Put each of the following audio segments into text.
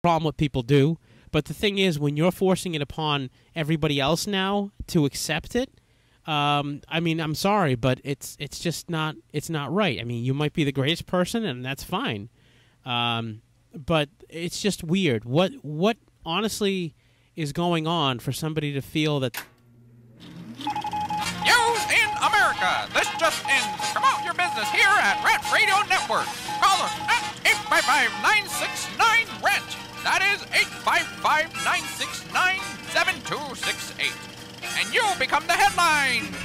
problem what people do. But the thing is, when you're forcing it upon everybody else now to accept it, I mean, I'm sorry, but it's just not right. I mean, you might be the greatest person, and that's fine. But it's just weird. What honestly is going on for somebody to feel that? News in America. This just in. Promote your business here at Rant Radio Network. Call us at 855-969-RANT. That is 855-969-7268. And you'll become the headline.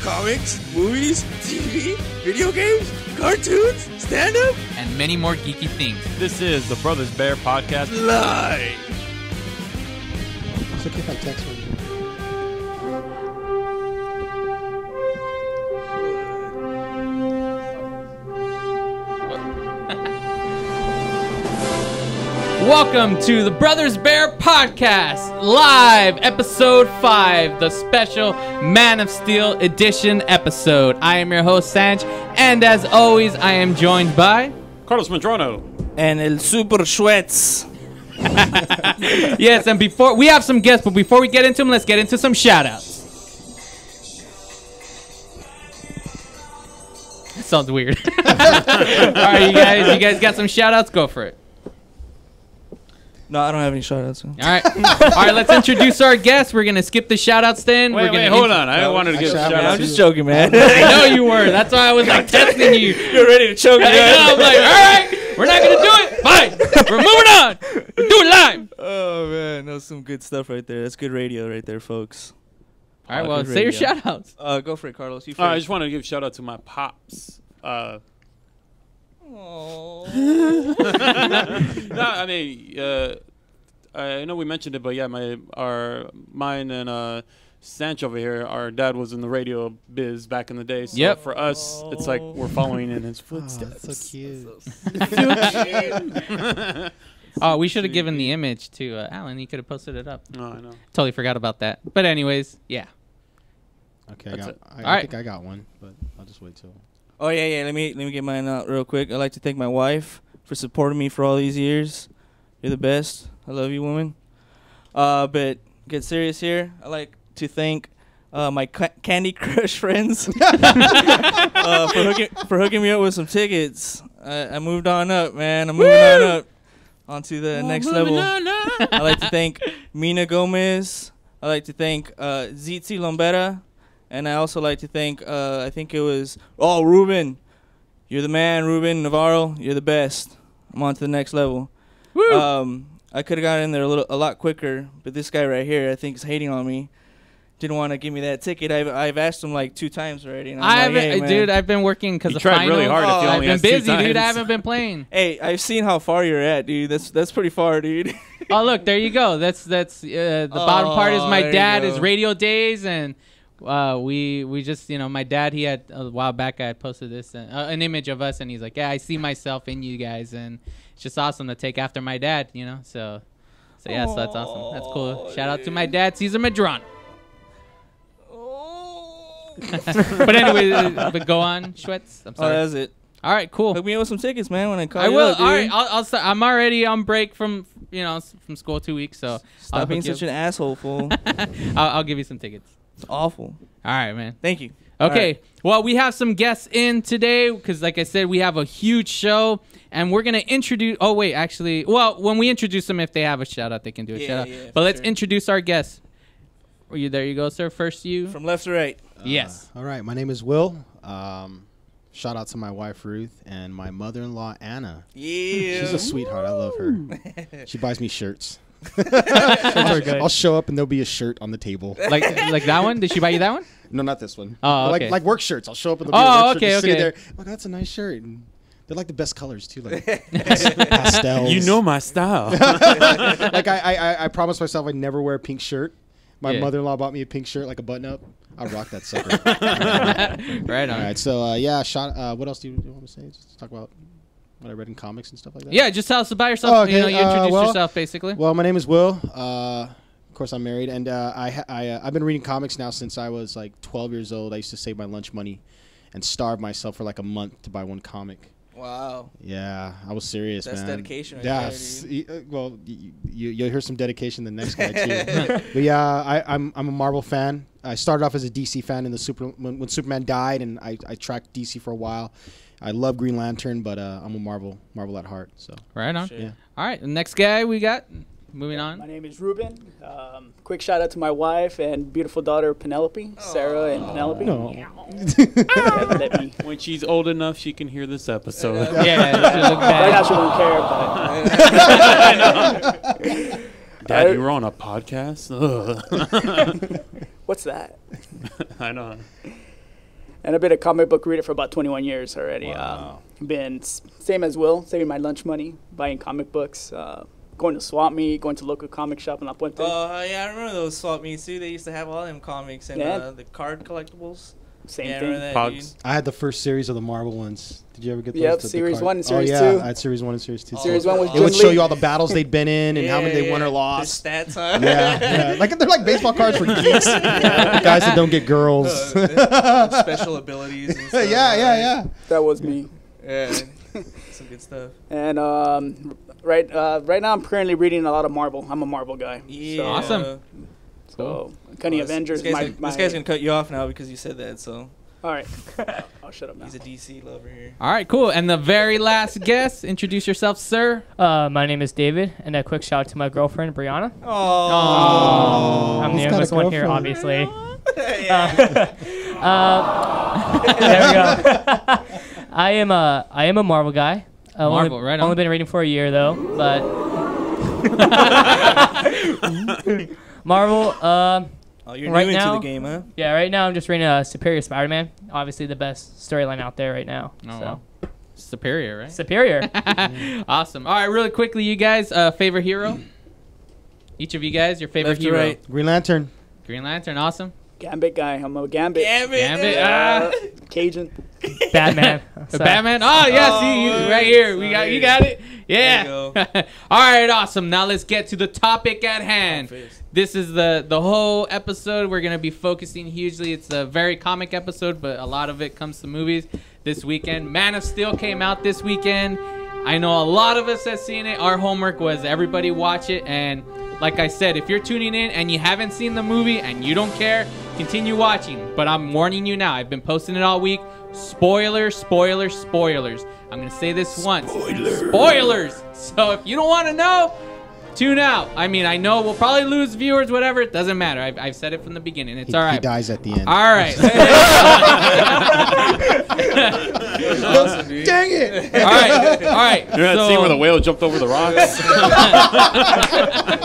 Comics, movies, TV, video games, cartoons, stand-up, and many more geeky things. This is the Brothers Bear Podcast live. It's okay if I text one. Welcome to the Brothers Bear Podcast, live episode 5, the special Man of Steel edition episode. I am your host, Sanj, and as always, I am joined by Carlos Madrono and El Super Schwetz. Yes, and before we have some guests, but before we get into them, let's get into some shout-outs. That sounds weird. All right, you guys got some shout-outs? Go for it. No, I don't have any shout-outs. All right. Let's introduce our guests. We're going to skip the shout-outs then. Wait, hold on. I wanted to give a shout-out. I'm just joking, man. I know you were. That's why I was like testing you. You're ready to choke me. I was like, all right, we're not going to do it. Fine. We're moving on. We're doing live. Oh, man. That was some good stuff right there. That's good radio right there, folks. All right, well, say your shout-outs. Go for it, Carlos. You first. I just wanted to give a shout-out to my pops. Oh. No, I mean, I know we mentioned it, but yeah, mine and Sanch over here, our dad was in the radio biz back in the day. So for us, it's like we're following in his footsteps. That's so cute. Oh, we should have given the image to Alan. He could have posted it up. No, I know. Totally forgot about that. But anyways, yeah. Okay, I think I got one, but I'll just wait till. Oh, yeah. Let me get mine out real quick. I'd like to thank my wife for supporting me for all these years. You're the best. I love you, woman. But get serious here. I like to thank my Candy Crush friends for hooking me up with some tickets. I moved on up, man. I'm moving on up onto the next level. I like to thank Mina Gomez. I like to thank Zitzi Lombera. And I also like to thank, I think it was, Ruben. You're the man, Ruben Navarro. You're the best. I'm on to the next level. Woo! I could have got in there a lot quicker, but this guy right here, I think, is hating on me. Didn't want to give me that ticket. I've asked him like 2 times already. And I'm like, hey, man. Dude, I've been working because of finals. Really hard. If you I've only been asked 2 busy, times. dude. I haven't been playing. Hey, I've seen how far you're at, dude. That's pretty far, dude. Oh, look, there you go. That's the bottom part is my dad, his radio days, and we just, my dad, he had a while back, I had posted this an image of us, and he's like, yeah, I see myself in you guys, and it's just awesome to take after my dad, so yeah, so that's awesome. That's cool. Shout out to my dad, Cesar Madron. But anyway, but go on, Schwetz. I'm sorry. Oh, that's it. All right, cool. Hook me up with some tickets, man. When I call I you will. up, dude. All right, I'll start. I'm already on break from from school 2 weeks, so Stop being such an asshole, fool. I'll give you some tickets. It's awful. All right, man. Thank you. Okay, well, we have some guests in today because, like I said, we have a huge show, and we're going to introduce... Oh, wait, actually... Well, when we introduce them, if they have a shout-out, they can do a shout-out. Yeah, but let's introduce our guests. There you go, sir. First you. From left to right. Yes. All right, my name is Will. Shout out to my wife, Ruth, and my mother-in-law, Anna. Yeah. She's a sweetheart. I love her. She buys me shirts. I'll show up, and there'll be a shirt on the table. Like that one? Did she buy you that one? No, not this one. Oh, okay. Like work shirts. I'll show up, and there'll be a work shirt just sitting there. Oh, that's a nice shirt. And they're like the best colors, too. Like pastels. You know my style. Like I promised myself I'd never wear a pink shirt. My mother-in-law bought me a pink shirt, like a button-up. I rock that sucker. Right on. All right, so what else do you want to say? Just talk about what I read in comics and stuff like that. Yeah, just tell us about yourself. Oh, okay. You introduce yourself basically. Well, my name is Will. Of course, I'm married, and I've been reading comics now since I was like 12 years old. I used to save my lunch money and starved myself for like a month to buy one comic. Wow. Yeah, I was serious, That's man. dedication right Yeah, there, dude. well, you'll hear some dedication the next guy too. But yeah, I'm a Marvel fan. I started off as a DC fan in the when Superman died, and I tracked DC for a while. I love Green Lantern, but I'm a Marvel at heart. So Right on. yeah. All right, the next guy we got. Moving My on. name is Ruben. Quick shout out to my wife and beautiful daughter Penelope, Sarah and Penelope. No. Let me. When she's old enough, she can hear this episode. Yeah, it should look Right now bad. she won't care, but Dad, you were on a podcast? Ugh. what's that? I know. And I've been a comic book reader for about 21 years already. Wow. Been same as Will, saving my lunch money, buying comic books, going to swap meet, going to local comic shop in La Puente. Oh, yeah, I remember those swap meets, too. They used to have all them comics and Yeah. the card collectibles. Same Yeah, I thing. remember that, Pogs. dude. I had the first series of the Marvel ones. Did you ever get those? Yep, The series card- 1 and series oh, yeah, 2. I had series 1 and series 2. Series 1 was It would Jim show Lee. you all the battles they'd been in and how many they won or Their lost. stats, huh? Yeah. Like they're like baseball cards for geeks, guys that don't get girls. Special abilities and stuff. Yeah. That was me. Yeah. Some good stuff. And right now I'm currently reading a lot of Marvel. I'm a Marvel guy. Yeah. Awesome. So Cunny Avengers. This guy's gonna cut you off now because you said that. So All right. I'll shut up now. he's a DC lover here. All right, cool. And the very last guest, introduce yourself, sir. My name is David, and a quick shout out to my girlfriend Brianna. Oh. I'm the He's got a youngest one here, girlfriend. obviously. Yeah. There we go. I am a Marvel guy. Marvel, right on. Only been reading for a year though, but Marvel. Oh, you're Right new into now- the game, huh? Yeah, right now I'm just reading Superior Spider-Man. Obviously, the best storyline out there right now. Oh, so wow. Superior, right? Superior. Awesome. All right, really quickly, you guys, favorite hero? Each of you guys, your favorite Left to hero? right. Green Lantern. Green Lantern, awesome. Gambit guy. I'm a Gambit. Gambit, Cajun. Batman. The So- Batman. Oh yeah, see Oh, right here. sorry. You got it. Yeah. There you All right, awesome. Now let's get to the topic at hand. This is the whole episode. We're gonna be focusing hugely. It's a very comic episode, but a lot of it comes to movies this weekend. Man of Steel came out this weekend. I know a lot of us have seen it. Our homework was everybody watch it. And like I said, if you're tuning in and you haven't seen the movie and you don't care, continue watching. But I'm warning you now. I've been posting it all week. Spoilers, spoilers, spoilers. I'm going to say this once. Spoilers. So if you don't want to know, tune out. I mean, I know we'll probably lose viewers, whatever. It doesn't matter. I've said it from the beginning. It's all right. He dies at the end. All right. Awesome, dude. Dang it! All right. All right. You know that scene where the whale jumped over the rocks? I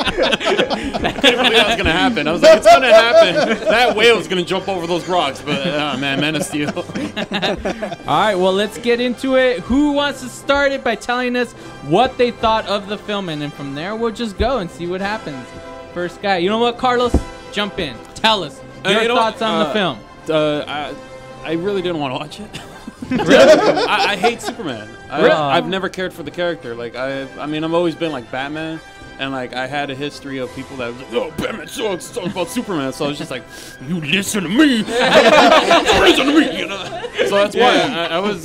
didn't believe that was gonna happen. I was like, it's gonna happen. That whale's gonna jump over those rocks. But man, Man of Steel. All right, well, let's get into it. Who wants to start it by telling us what they thought of the film? And then from there, we'll just go and see what happens. First guy. You know what, Carlos? Jump in. Tell us your You know what? thoughts on the film. I really didn't want to watch it. Really? I hate Superman. Really? I've never cared for the character. Like I mean, I've always been like Batman, and like I had a history of people that was like, "Oh, Batman sucks. Talk about Superman." So I was just like, "You listen to me, listen to me," you know. So that's why I was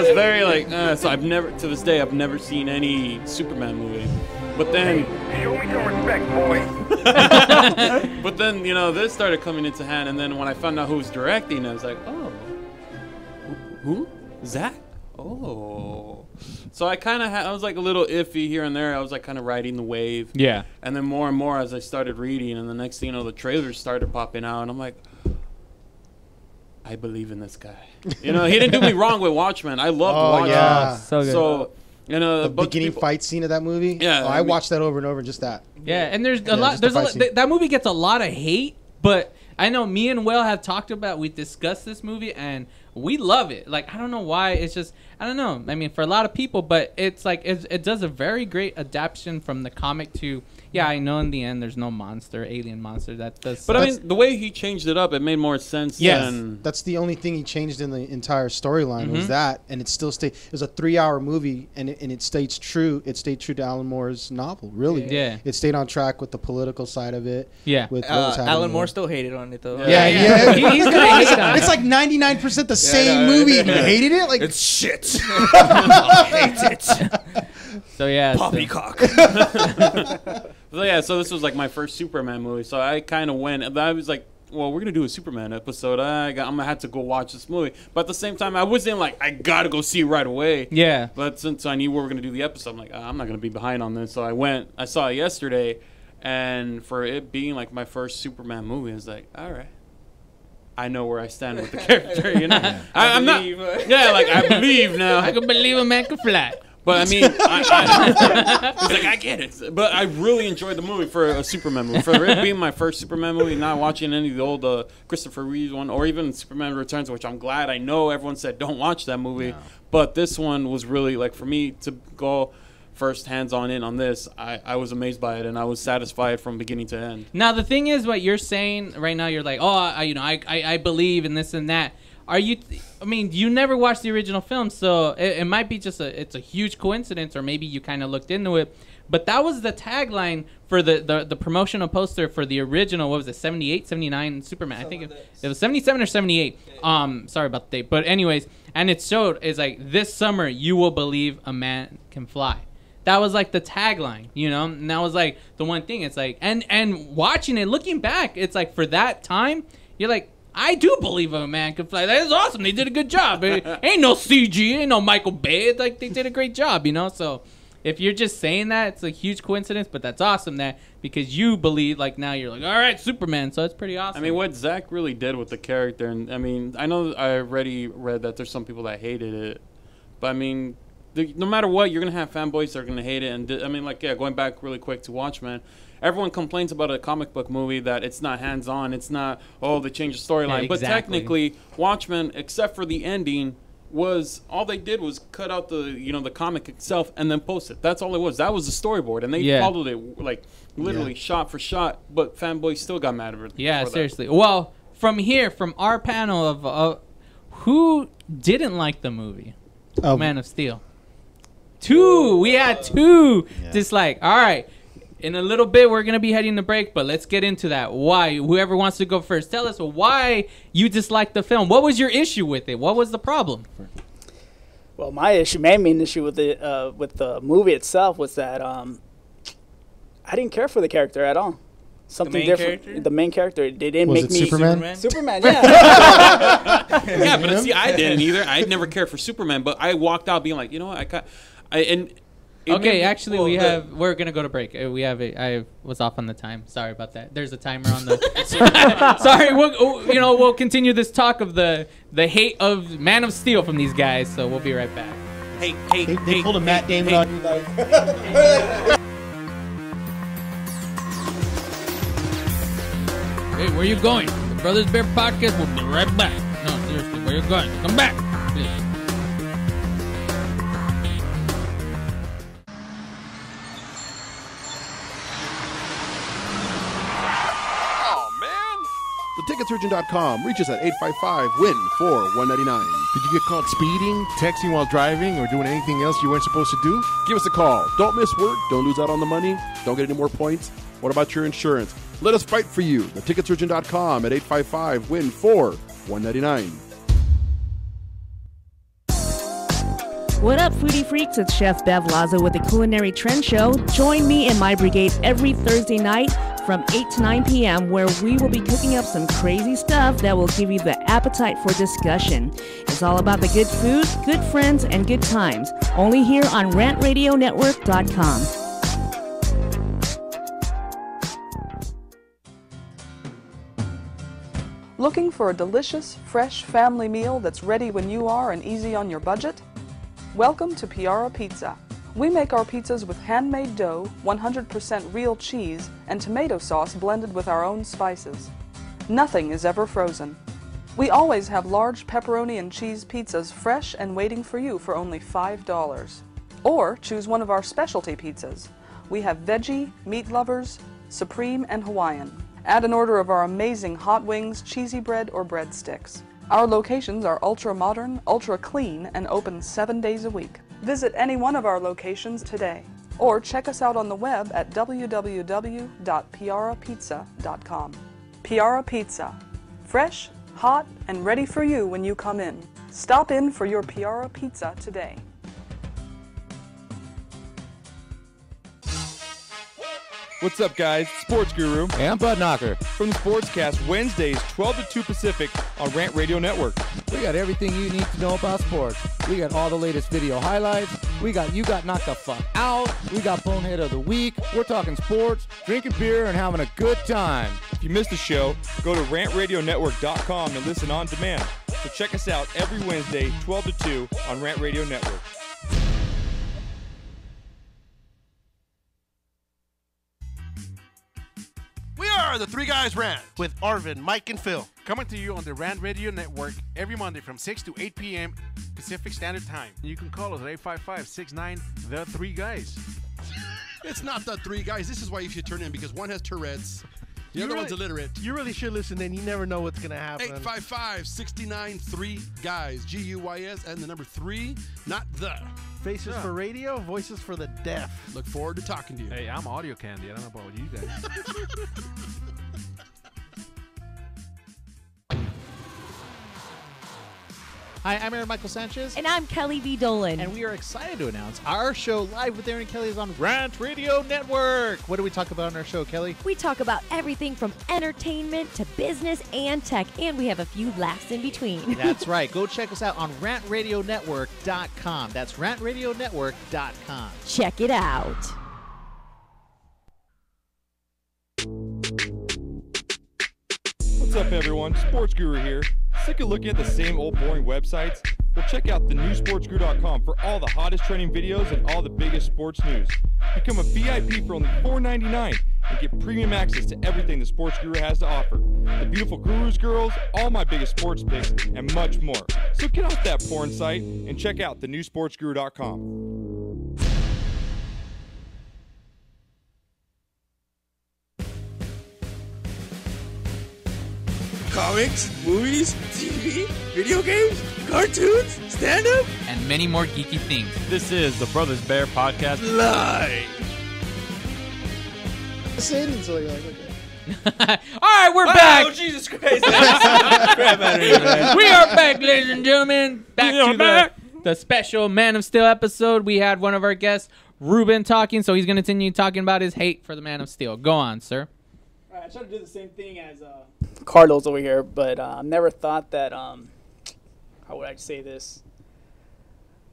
very like. So I've never to this day I've never seen any Superman movie. But then, Show me some respect, boy. but then you know this started coming into hand, and then when I found out who was directing, I was like, "Oh, who? Zach? Oh." So I kind of I was like a little iffy here and there. I was like kind of riding the wave. Yeah. And then more and more as I started reading, and the next thing you know, the trailers started popping out, and I'm like, I believe in this guy. You know, he didn't do me wrong with Watchmen. I loved Watchmen. yeah. So good. So, you know, The but beginning people- fight scene of that movie. Yeah, Oh, I I mean- watched that over and over. Just that. Yeah, and there's a Yeah, lot. just There's the a fight lot, scene. that movie gets a lot of hate, but I know me and Will have talked about. We discussed this movie and we love it. Like I don't know why. It's just I don't know. I mean, for a lot of people, but it's like it does a very great adaptation from the comic to. Yeah, I know in the end there's no monster, alien monster that does. But I mean, the way he changed it up, it made more sense. Yes, than that's the only thing he changed in the entire storyline was that, and it still stayed. It was a 3-hour movie, and it stayed true. It stayed true to Alan Moore's novel. Really, Yeah. It stayed on track with the political side of it. Yeah. with what was happening Alan Moore there. still hated on it though. Yeah. He's gonna hate on It's it. like 99% the same movie, and you hated it. Like It's shit. I hate it. So yeah, Poppycock. So yeah, so this was like my first Superman movie. So I kind of went. I was like, well, we're gonna do a Superman episode. I'm gonna have to go watch this movie. But at the same time, I wasn't like I gotta go see it right away. Yeah. But since I knew we were gonna do the episode, I'm like, I'm not gonna be behind on this. So I went. I saw it yesterday, and for it being like my first Superman movie, I was like, all right. I know where I stand with the character, you know. I'm not. Yeah, like I believe now. I can believe a man can fly. But I mean, it's like I get it. But I really enjoyed the movie for a Superman movie. For it being my first Superman movie, not watching any of the old Christopher Reeve one, or even Superman Returns, which I'm glad. I know everyone said don't watch that movie, but this one was really like for me to go first hands on in on this. I was amazed by it, and I was satisfied from beginning to end. Now the thing is, what you're saying right now, you're like, oh, I believe in this and that. Are you? I mean, you never watched the original film, so it might be just it's a huge coincidence, or maybe you kind of looked into it. But that was the tagline for the promotional poster for the original. What was it? 78, 79 Superman. I think it was 77 or 78. Sorry about the date, but anyways, and it showed it's like this summer you will believe a man can fly. That was like the tagline, you know, and that was like the one thing. It's like and watching it, looking back, it's like for that time, you're like. I do believe a man can fly. That is awesome. They did a good job. Ain't no CG. Ain't no Michael Bay. It's like they did a great job, you know? So if you're just saying that, it's a huge coincidence, but that's awesome that because you believe, like now you're like, all right, Superman. So it's pretty awesome. I mean, what Zach really did with the character, and I mean, I know I already read that there's some people that hated it, but I mean, no matter what, you're going to have fanboys that are going to hate it. And I mean, like, yeah, going back really quick to Watchmen, everyone complains about a comic book movie that it's not hands-on. It's not, they changed the storyline. Yeah, But exactly. technically, Watchmen, except for the ending, was all they did was cut out the comic itself and then post it. That's all it was. That was the storyboard, and they followed it like literally shot for shot. But fanboys still got mad at it. Yeah, seriously. Well, from our panel of who didn't like the movie, Man of Steel. Two. We had two. Dislike. All right. In a little bit, we're going to be heading to break, but let's get into that. Why? Whoever wants to go first, tell us why you disliked the film. What was your issue with it? What was the problem? Well, my main issue with the movie itself was that I didn't care for the character at all. Something different. Character? The main character. They didn't Was make it me Superman? Superman, yeah. Yeah, but see, I didn't either. I never cared for Superman, but I walked out being like, you know what, we're gonna go to break. I was off on the time. Sorry about that. There's a timer on the. Sorry, we'll continue this talk of the hate of Man of Steel from these guys. So we'll be right back. They pulled a Matt Damon on you like. Hey, where you going? The Brothers Bear Podcast will be right back. No, seriously, where you going? Come back, please. Oh, man. TheTicketSurgeon.com. Reach us at 855-WIN-4-199. Did you get caught speeding, texting while driving, or doing anything else you weren't supposed to do? Give us a call. Don't miss work. Don't lose out on the money. Don't get any more points. What about your insurance? Let us fight for you. TheTicketSurgeon.com at 855-WIN-4-199. What up, foodie freaks? It's Chef Bev Lazo with the Culinary Trend Show. Join me and my brigade every Thursday night from 8 to 9 p.m. where we will be cooking up some crazy stuff that will give you the appetite for discussion. It's all about the good food, good friends, and good times. Only here on RantRadioNetwork.com. Looking for a delicious, fresh family meal that's ready when you are and easy on your budget? Welcome to Piara Pizza. We make our pizzas with handmade dough, 100% real cheese, and tomato sauce blended with our own spices. Nothing is ever frozen. We always have large pepperoni and cheese pizzas fresh and waiting for you for only $5. Or choose one of our specialty pizzas. We have veggie, meat lovers, supreme, and Hawaiian. Add an order of our amazing hot wings, cheesy bread, or breadsticks. Our locations are ultra modern, ultra clean, and open 7 days a week. Visit any one of our locations today. Or check us out on the web at www.piarapizza.com. Piara Pizza. Fresh, hot, and ready for you when you come in. Stop in for your Piara Pizza today. What's up, guys? Sports Guru and Bud Knocker from the Sportscast, Wednesdays, 12 to 2 Pacific on Rant Radio Network. We got everything you need to know about sports. We got all the latest video highlights. We got You Got Knocked the Fuck Out. We got Bonehead of the Week. We're talking sports, drinking beer, and having a good time. If you missed the show, go to rantradionetwork.com and listen on demand. So check us out every Wednesday, 12 to 2 on Rant Radio Network. We are the Three Guys Rant with Arvin, Mike, and Phil. Coming to you on the Rant Radio Network every Monday from 6 to 8 p.m. Pacific Standard Time. You can call us at 855-69-THE-3-GUYS. It's not the Three Guys. This is why you should turn in, because one has Tourette's. The other one's illiterate. You really should listen in. You never know what's going to happen. 855-69-3-GUYS. G-U-Y-S and the number 3, not the. Faces for radio, voices for the deaf. Look forward to talking to you. Hey, I'm audio candy. I don't know about you guys. Hi, I'm Aaron Michael Sanchez. And I'm Kelly V. Dolan. And we are excited to announce our show Live with Aaron and Kelly is on Rant Radio Network. What do we talk about on our show, Kelly? We talk about everything from entertainment to business and tech, and we have a few laughs in between. That's right. Go check us out on rantradionetwork.com. That's rantradionetwork.com. Check it out. What's up, everyone? Sports Guru here. Sick of looking at the same old boring websites? Well, check out thenewsportsguru.com for all the hottest trending videos and all the biggest sports news. Become a VIP for only $4.99 and get premium access to everything the Sports Guru has to offer. The beautiful gurus girls, all my biggest sports picks, and much more. So get off that porn site and check out thenewsportsguru.com. Comics, movies, TV, video games, cartoons, stand-up, and many more geeky things. This is the Brothers Bear Podcast live. Listen until you're like, okay. All right, we're back. Oh, Jesus Christ. Crap out of here, man. We are back, ladies and gentlemen. Back to the special Man of Steel episode. We had one of our guests, Ruben, talking, so he's going to continue talking about his hate for the Man of Steel. Go on, sir. All right, I try to do the same thing as Carlos over here, but never thought that, how would I say this?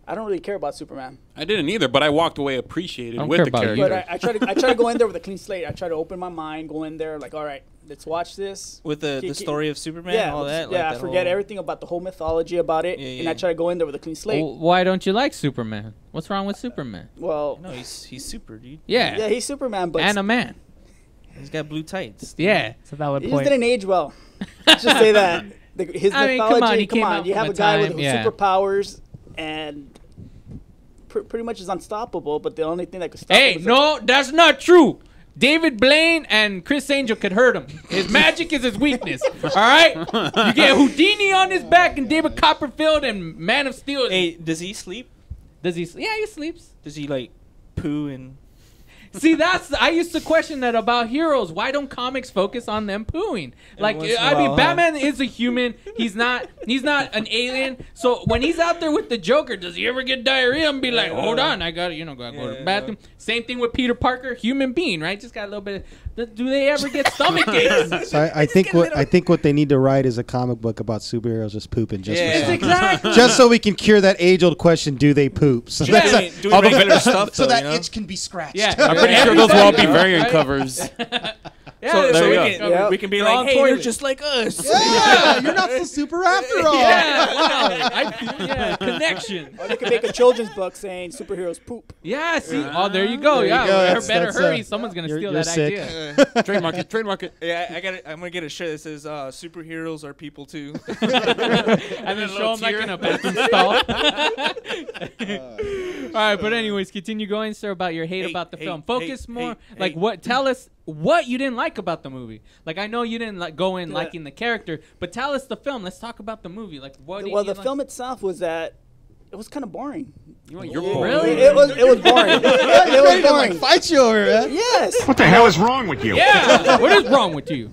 I don't really care about Superman. I didn't either, but I walked away appreciated with the character. But I try to go in there with a clean slate. I try to open my mind, go in there like, all right, let's watch this. With the story of Superman and all that? Yeah, like I forget everything about the whole mythology about it, and I try to go in there with a clean slate. Well, why don't you like Superman? What's wrong with Superman? Well, no, he's super, dude. Yeah. Yeah, he's Superman, but... And a man. He's got blue tights. Yeah. It's a valid He point. just didn't age well. Let's just say that. His mythology, come on, you have a guy with superpowers and pretty much is unstoppable, but the only thing that could stop him is that's not true. David Blaine and Chris Angel could hurt him. His magic is his weakness. All right? You get Houdini on his back and David Copperfield and Man of Steel. Hey, does he sleep? Yeah, he sleeps. Does he, like, poo and... See, I used to question that about heroes. Why don't comics focus on them pooing? Like, Batman is a human. He's not an alien. So when he's out there with the Joker, does he ever get diarrhea and be like, hold on, I gotta go to the bathroom? Same thing with Peter Parker, human being, right? Just got a little bit. Do they ever get stomach aches? So I think what they need to write is a comic book about superheroes just pooping just for fun. Exactly. Just so we can cure that age-old question: do they poop? So that's regular stuff, so though, that itch can be scratched. I'm pretty sure those will all be variant covers. Yeah, so we can be like, hey, you're just like us. Yeah, you're not so super after all. Yeah, connection. Or they could make a children's book saying superheroes poop. Yeah, see. Oh, there you go. There you Yeah, go. better hurry. Someone's gonna steal that sick. idea. Trademark it. Yeah, I'm gonna get a shirt that says superheroes are people too. And then show them like in a bathroom stall. All right, but anyways, continue going, sir, about your hate about the film. Focus more. Tell us what you didn't like about the movie. Like, I know you didn't go in liking the character, but tell us the film. Let's talk about the movie. Like, what? Well, the film itself was that it was kind of boring. You're boring. Really? It was boring. It was boring. Fight you over it. Yes. What the hell is wrong with you? Yeah. What is wrong with you?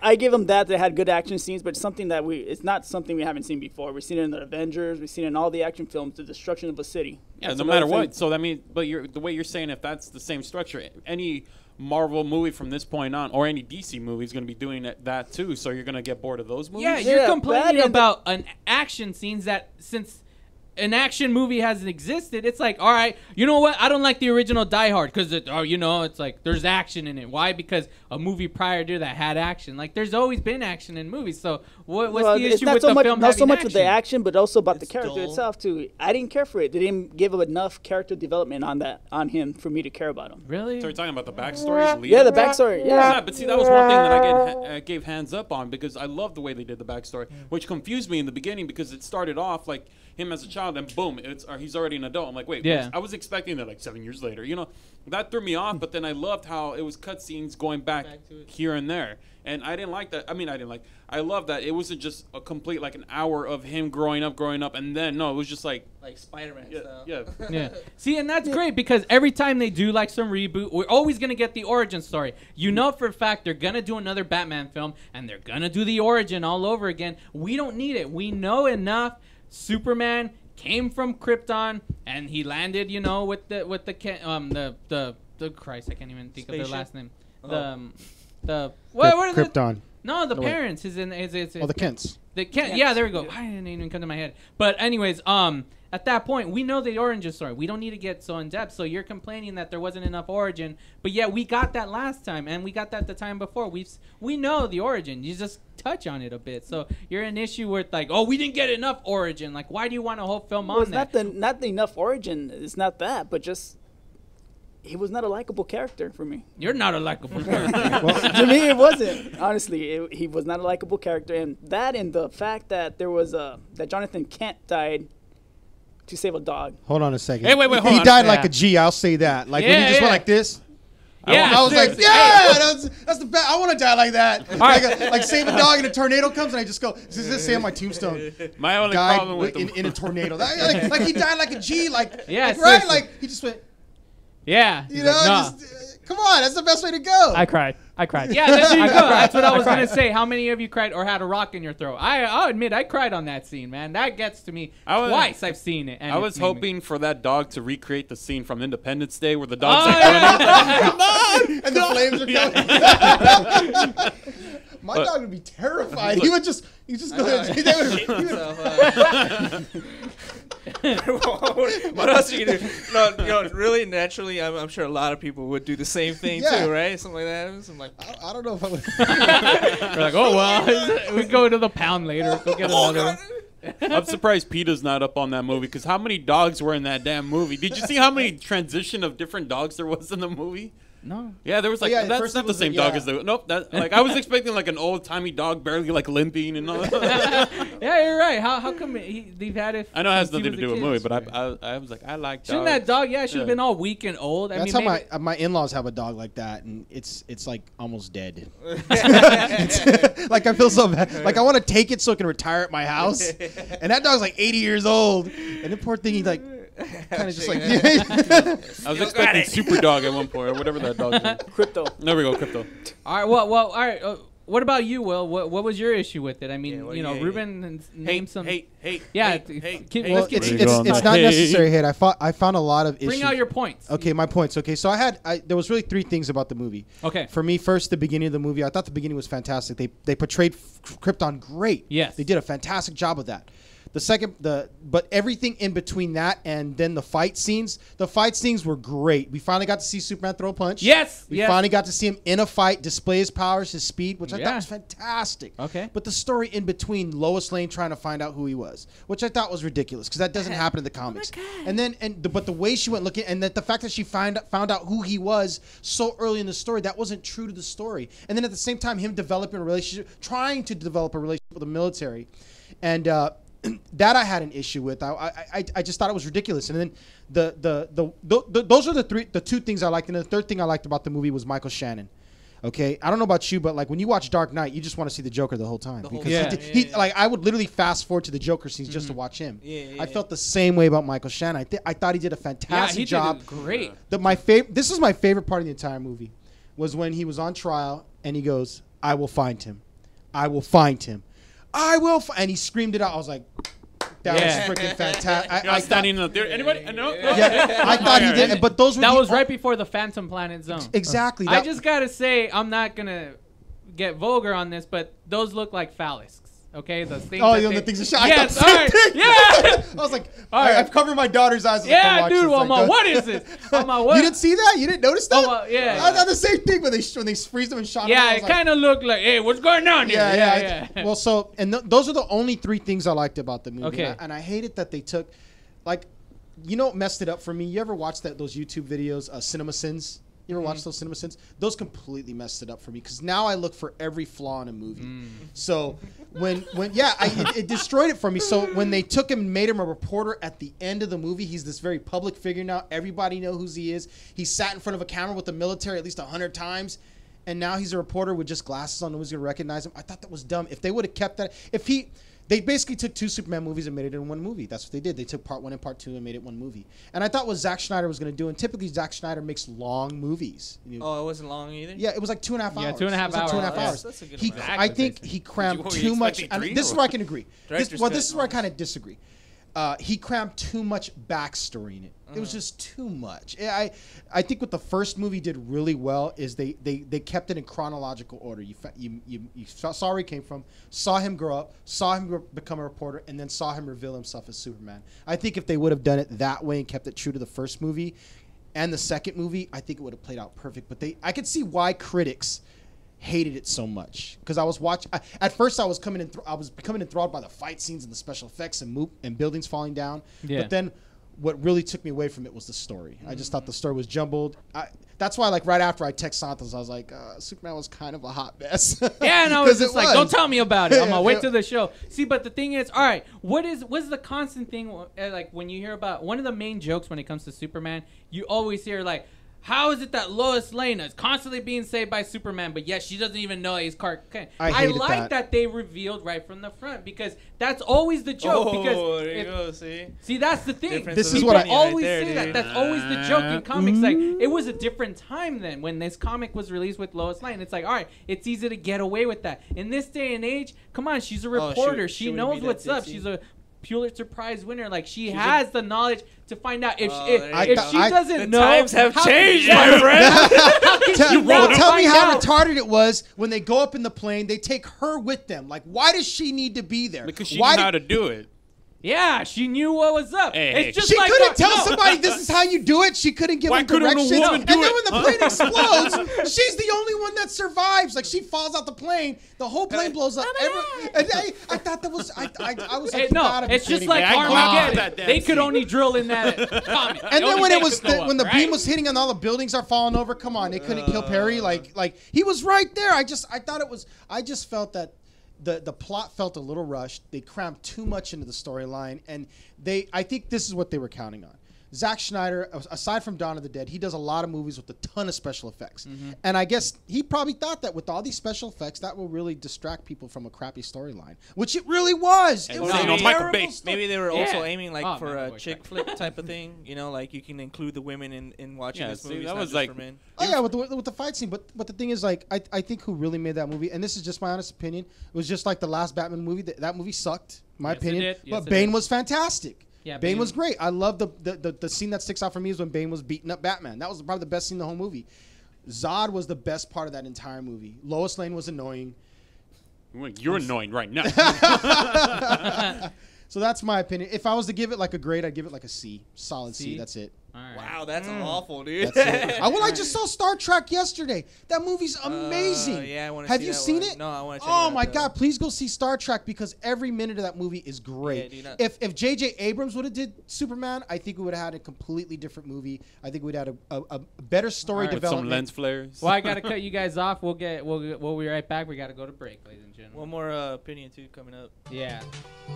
I give them that. They had good action scenes, but something that it's not something we haven't seen before. We've seen it in the Avengers. We've seen it in all the action films, the destruction of a city. Yeah, That's no another matter thing. what. So that means, but the way you're saying, if that's the same structure, any Marvel movie from this point on, or any DC movie is going to be doing that too. So you're going to get bored of those movies. Yeah, you're complaining about an action scenes that since an action movie hasn't existed, it's like, all right, you know what? I don't like the original Die Hard because it's like there's action in it. Why? Because a movie prior to that had action. Like there's always been action in movies. So what's the issue with the film? Not so much action? with the action, but also about the character itself too. I didn't care for it. They didn't give him enough character development on him for me to care about him. Really? So you're talking about the backstory? Yeah, the backstory. Yeah. But see, that was one thing that I gave hands up on because I love the way they did the backstory, which confused me in the beginning because it started off like him as a child and boom, he's already an adult. I'm like, wait, yeah. I was expecting that like 7 years later. That threw me off. But then I loved how it was cutscenes going back here and there, and I didn't like that. I love that it wasn't just a complete like an hour of him growing up, and then no, it was just like Spider-Man style. Yeah. See, and that's great because every time they do like some reboot, we're always gonna get the origin story. You know for a fact they're gonna do another Batman film and they're gonna do the origin all over again. We don't need it. We know enough. Superman came from Krypton and he landed, with the Christ, I can't even think of their last name. What are Krypton. No, the No, wait. parents. The Kents. The Kent. Yeah, there we go. I didn't even come to my head. But anyways, at that point, we know the origin story. We don't need to get so in depth. So you're complaining that there wasn't enough origin, but yeah, we got that last time, and we got that the time before. We know the origin. You just touch on it a bit. So you're an issue with like, oh, we didn't get enough origin. Like, why do you want a whole film on that? Not the enough origin. It's not that, but just he was not a likable character for me. You're not a likable character. To me, it wasn't. Honestly, he was not a likable character, and the fact that there was that Jonathan Kent died to save a dog. Hold on a second. Hey, wait, hold He on. died like a G. I'll say that. Like when he just went like this. Yeah, I was like, that's the best. I want to die like that. Like save a dog and a tornado comes and I just go, this is say on my tombstone. My only died problem with in a tornado. Like he died like a G. Like right? Seriously. Like he just went. Yeah. Come on, that's the best way to go. I cried. Yeah, there you go. That's what I was gonna say. How many of you cried or had a rock in your throat? I'll admit I cried on that scene, man. That gets to me twice. I've seen it. And I was hoping for that dog to recreate the scene from Independence Day where the Oh, dog's Come on! And the flames are coming. My dog would be terrified. He would just go ahead. What else are you gonna do? No, really, naturally, I'm sure a lot of people would do the same thing too, right? Something like that. I'm like, I don't know if I would. We're like, oh well, we go to the pound later. Go get another one. I'm surprised PETA's not up on that movie because how many dogs were in that damn movie? Did you see how many transition of different dogs there was in the movie? No. Yeah, there was like that's not the same dog as the nope. That like I was expecting like an old timey dog barely like limping and all. Yeah, you're right. How come they've had it? I know it has nothing to do with the movie, but I was like I like dogs. Shouldn't that dog? Yeah, should have been all weak and old. That's mean, how my in-laws have a dog like that, and it's like almost dead. Like I feel so bad. Like I want to take it so it can retire at my house, and that dog's like 80 years old, and the poor thing, he like. Kind of just like I was expecting Super Dog at one point or whatever that dog is. Crypto. There we go, Crypto. All right, well, all right. What about you, Will? What was your issue with it? I mean, Ruben named some. Yeah, well, it's not necessary hate. I found a lot of issues. Bring out your points. Okay, my points. Okay, so there was really three things about the movie. Okay. For me, first, the beginning of the movie, I thought the beginning was fantastic. They portrayed Krypton great. Yes. They did a fantastic job of that. But everything in between that and then the fight scenes were great. We finally got to see Superman throw a punch. Yes. We finally got to see him in a fight, display his powers, his speed, which I thought was fantastic. Okay. But the story in between Lois Lane trying to find out who he was, which I thought was ridiculous because that doesn't happen in the comics. But the way she went looking, and the fact that she found out who he was so early in the story, that wasn't true to the story. And then at the same time, him developing a relationship, trying to develop a relationship with the military, and that I had an issue with. I just thought it was ridiculous. And then those are the two things I liked. And the third thing I liked about the movie was Michael Shannon. Okay, I don't know about you, but like when you watch Dark Knight, you just want to see the Joker the whole time because like I would literally fast forward to the Joker scenes just to watch him. I felt the same way about Michael Shannon. I thought he did a fantastic job. Did great. This is my favorite part of the entire movie, was when he was on trial and he goes, "I will find him, I will find him." And he screamed it out. I was like, that was freaking fantastic. I standing up there. Anybody? No. Yeah, I thought he did. But those were that was right before the Phantom Planet Zone. Exactly. I just gotta say, I'm not gonna get vulgar on this, but those look like phallusks. Okay, the things. Oh, the things are shot. Yes, all right. Yeah. I was like, all right. I've covered my daughter's eyes. Yeah, dude. What is this? You didn't see that? You didn't notice that? Yeah. I thought the same thing when they freeze them and shot them. Yeah, it kind of looked like, hey, what's going on here? Yeah. Well, so those are the only three things I liked about the movie. Okay. And I hated that they took, like, you know what messed it up for me? You ever watch those YouTube videos, Cinema Sins? You ever watch those Cinema Sins? Those completely messed it up for me because now I look for every flaw in a movie. So it destroyed it for me. So when they took him and made him a reporter at the end of the movie, he's this very public figure now. Everybody knows who he is. He sat in front of a camera with the military at least 100 times, and now he's a reporter with just glasses on. Nobody's gonna recognize him. I thought that was dumb. If they would have kept that, they basically took two Superman movies and made it in one movie. That's what they did. They took part one and part two and made it one movie. And I thought what Zack Snyder was going to do, and typically Zack Snyder makes long movies. Oh, it wasn't long either? Yeah, it was like 2.5 hours. Yeah, 2.5 hours. Like 2.5 hours. That's a good I think he crammed too much. This is where I can agree. This is where I kind of disagree. He crammed too much backstory in it. It was just too much. I think what the first movie did really well is they kept it in chronological order. You saw where he came from, saw him grow up, saw him become a reporter, and then saw him reveal himself as Superman. I think if they would have done it that way and kept it true to the first movie and the second movie, I think it would have played out perfect. But I could see why critics hated it so much because I was watching. At first, I was becoming enthralled by the fight scenes and the special effects and buildings falling down. Yeah. But then, what really took me away from it was the story. I just thought the story was jumbled. That's why, like right after I text Santos, I was like, Superman was kind of a hot mess. Yeah, and I was just like, don't tell me about it. I'm gonna wait till the show. See, but the thing is, all right, what's the constant thing? Like when you hear about one of the main jokes when it comes to Superman, you always hear like, how is it that Lois Lane is constantly being saved by Superman, but yet she doesn't even know he's Clark Kent? I like that they revealed right from the front because that's always the joke. There you go. See, that's the thing. This is what I always say that. That's always the joke in comics. Like it was a different time then when this comic was released with Lois Lane. It's like, all right, it's easy to get away with that. In this day and age, come on, she's a reporter. She knows what's up. She's a Pulitzer Prize winner. Like she has the knowledge to find out if she doesn't know. Times have changed, my friend. Tell me how retarded it was when they go up in the plane. They take her with them. Like, why does she need to be there? Because she knew how to do it. Yeah, she knew what was up. It's just she like couldn't tell somebody this is how you do it. She couldn't give them directions. And then when the plane explodes, she's the only one that survives. Like she falls out the plane, the whole plane blows up. And I thought that was I was like, no, it's just like Armageddon. They could only drill in that comic. And then when it was when the beam was hitting and all the buildings are falling over, come on, they couldn't kill Perry. Like he was right there. I just felt that the plot felt a little rushed. They crammed too much into the storyline, and I think this is what they were counting on. Zack Snyder, aside from Dawn of the Dead, he does a lot of movies with a ton of special effects. And I guess he probably thought that with all these special effects, that will really distract people from a crappy storyline, which it really was. It was Michael Bay. Maybe they were also aiming like for a chick flick type of thing. You know, like you can include the women in watching this movie. That was like, with the fight scene. But the thing is, like, I think who really made that movie, and this is just my honest opinion, it was just like the last Batman movie. That movie sucked, my opinion. But Bane was fantastic. Yeah, Bane was great. I love the scene that sticks out for me is when Bane was beating up Batman. That was probably the best scene in the whole movie. Zod was the best part of that entire movie. Lois Lane was annoying. You're annoying right now. So that's my opinion. If I was to give it like a grade, I'd give it like a C. Solid C. That's it. Right. Wow, that's awful, dude. That's it. I just saw Star Trek yesterday. That movie's amazing. Yeah, I want to. Have you seen it? No, I want to. Oh my God! Please go see Star Trek because every minute of that movie is great. Yeah, if J.J. Abrams would have did Superman, I think we would have had a completely different movie. I think we'd had a better story development. With some lens flares. Well, I gotta cut you guys off. We'll be right back. We gotta go to break, ladies and gentlemen. One more opinion too coming up. Yeah.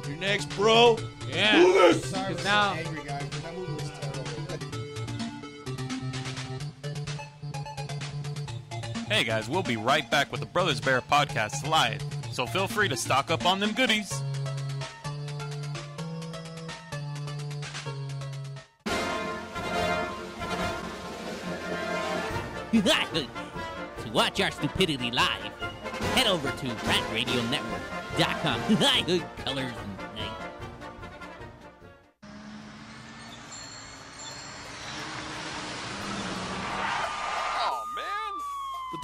You're next, bro. Yeah. Sorry, now. Angry guy. That movie was terrible. Hey guys, we'll be right back with the Brothers Bear podcast live, so feel free to stock up on them goodies. To watch our stupidity live, head over to RantRadioNetwork.com. Colors and night.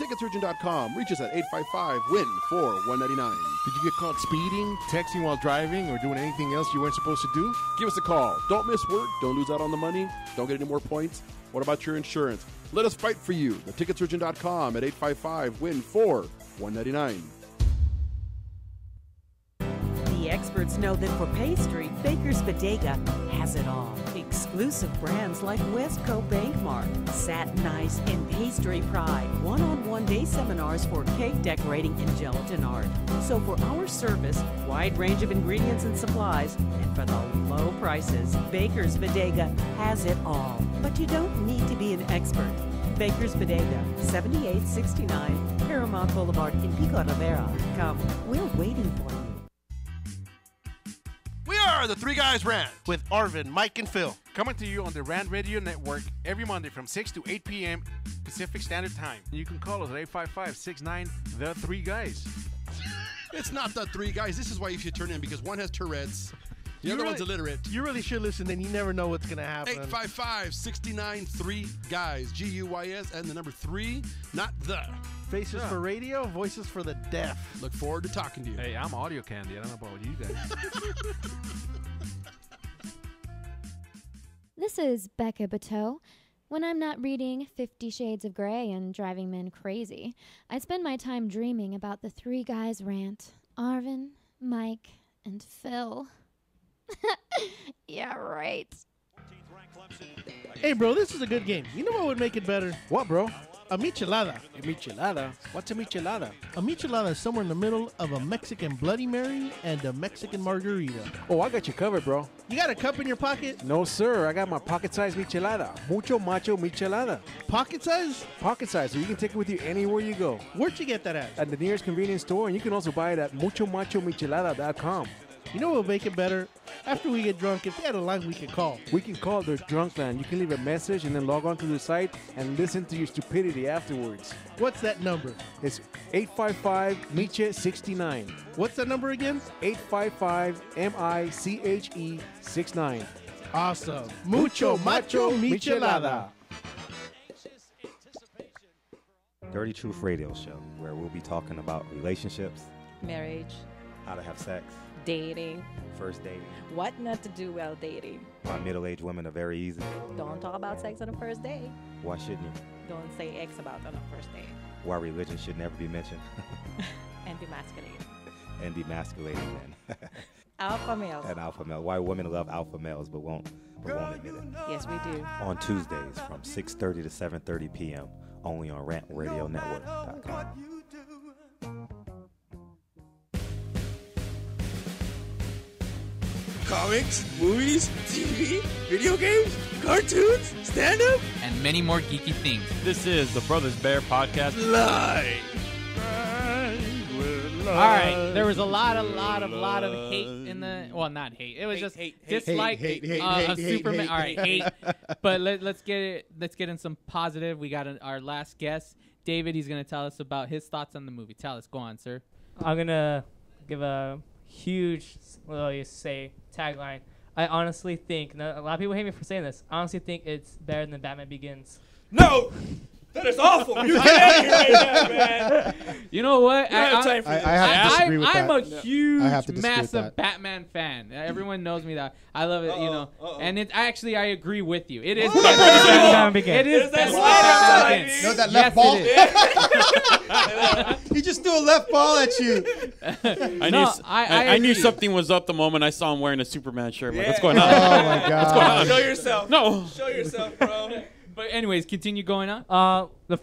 TheTicketSurgeon.com. Reach us at 855-WIN-4-199. Did you get caught speeding, texting while driving, or doing anything else you weren't supposed to do? Give us a call. Don't miss work. Don't lose out on the money. Don't get any more points. What about your insurance? Let us fight for you. TheTicketSurgeon.com at 855-WIN-4-199. The experts know that for pastry, Baker's Bodega has it all. Exclusive brands like Westco Bankmark, Satin Ice, and Pastry Pride. One-on-one day seminars for cake decorating and gelatin art. So for our service, wide range of ingredients and supplies, and for the low prices, Baker's Bodega has it all. But you don't need to be an expert. Baker's Bodega, 7869 Paramount Boulevard in Pico Rivera. Come, we're waiting for you. We are the Three Guys Rant with Arvin, Mike, and Phil. Coming to you on the Rant Radio Network every Monday from 6 to 8 p.m. Pacific Standard Time. You can call us at 855-69-THE-3-GUYS. It's not the three guys. This is why you should turn in, because one has Tourette's. The other one's illiterate. You really should listen, then you never know what's going to happen. 855-69-3-GUYS. G-U-Y-S and the number 3, not the. Faces for radio, voices for the deaf. Look forward to talking to you. Hey, I'm audio candy. I don't know about you guys. This is Becca Bateau. When I'm not reading 50 Shades of Grey and driving men crazy, I spend my time dreaming about the Three Guys Rant. Arvin, Mike, and Phil. Yeah, right. Hey, bro, this is a good game. You know what would make it better? What, bro? A michelada. A michelada? What's a michelada? A michelada is somewhere in the middle of a Mexican Bloody Mary and a Mexican margarita. Oh, I got you covered, bro. You got a cup in your pocket? No, sir. I got my pocket-sized michelada. Mucho macho michelada. Pocket size? Pocket size, so you can take it with you anywhere you go. Where'd you get that at? At the nearest convenience store, and you can also buy it at muchomachomichelada.com. You know what will make it better? After we get drunk, if they had a line we could call. We can call the drunk line. You can leave a message and then log on to the site and listen to your stupidity afterwards. What's that number? It's 855-MICHE-69. What's that number again? 855-MICHE-69. Awesome. Mucho macho michelada. Dirty Truth Radio Show, where we'll be talking about relationships, marriage, how to have sex, dating, first dating, what not to do while dating. Why middle-aged women are very easy. Don't talk about sex on the first date. Why shouldn't you? Don't say X about on the first date. Why religion should never be mentioned. And demasculated. And demasculated men. Alpha males. And alpha male. Why women love alpha males but won't admit it. Yes, we do. On Tuesdays from 6:30 to 7:30 p.m. only on RantRadioNetwork.com. Comics, movies, TV, video games, cartoons, stand-up, and many more geeky things. This is the Brothers Bear Podcast live. All right, there was a lot of hate in the. Well, not hate. It was just dislike of Superman. All right, hate. But let's get in some positive. We got our last guest, David. He's gonna tell us about his thoughts on the movie. Tell us. Go on, sir. I'm gonna give a huge, tagline. I honestly think, a lot of people hate me for saying this, I honestly think it's better than Batman Begins. No! That is awful. You get out of here right now, man. You know what? I have to disagree with I'm that. a huge, I have to disagree with massive that. Batman fan. Everyone knows me that. I love it, you know. And it actually, I agree with you. It is It is that Batman Begins. No, that Yes, left ball. He just threw a left ball at you. I knew something was up the moment I saw him wearing a Superman shirt. I'm like, what's Yeah. going on? Oh my god. What's going on? Show yourself. No. Show yourself, bro. But anyways, continue going on. The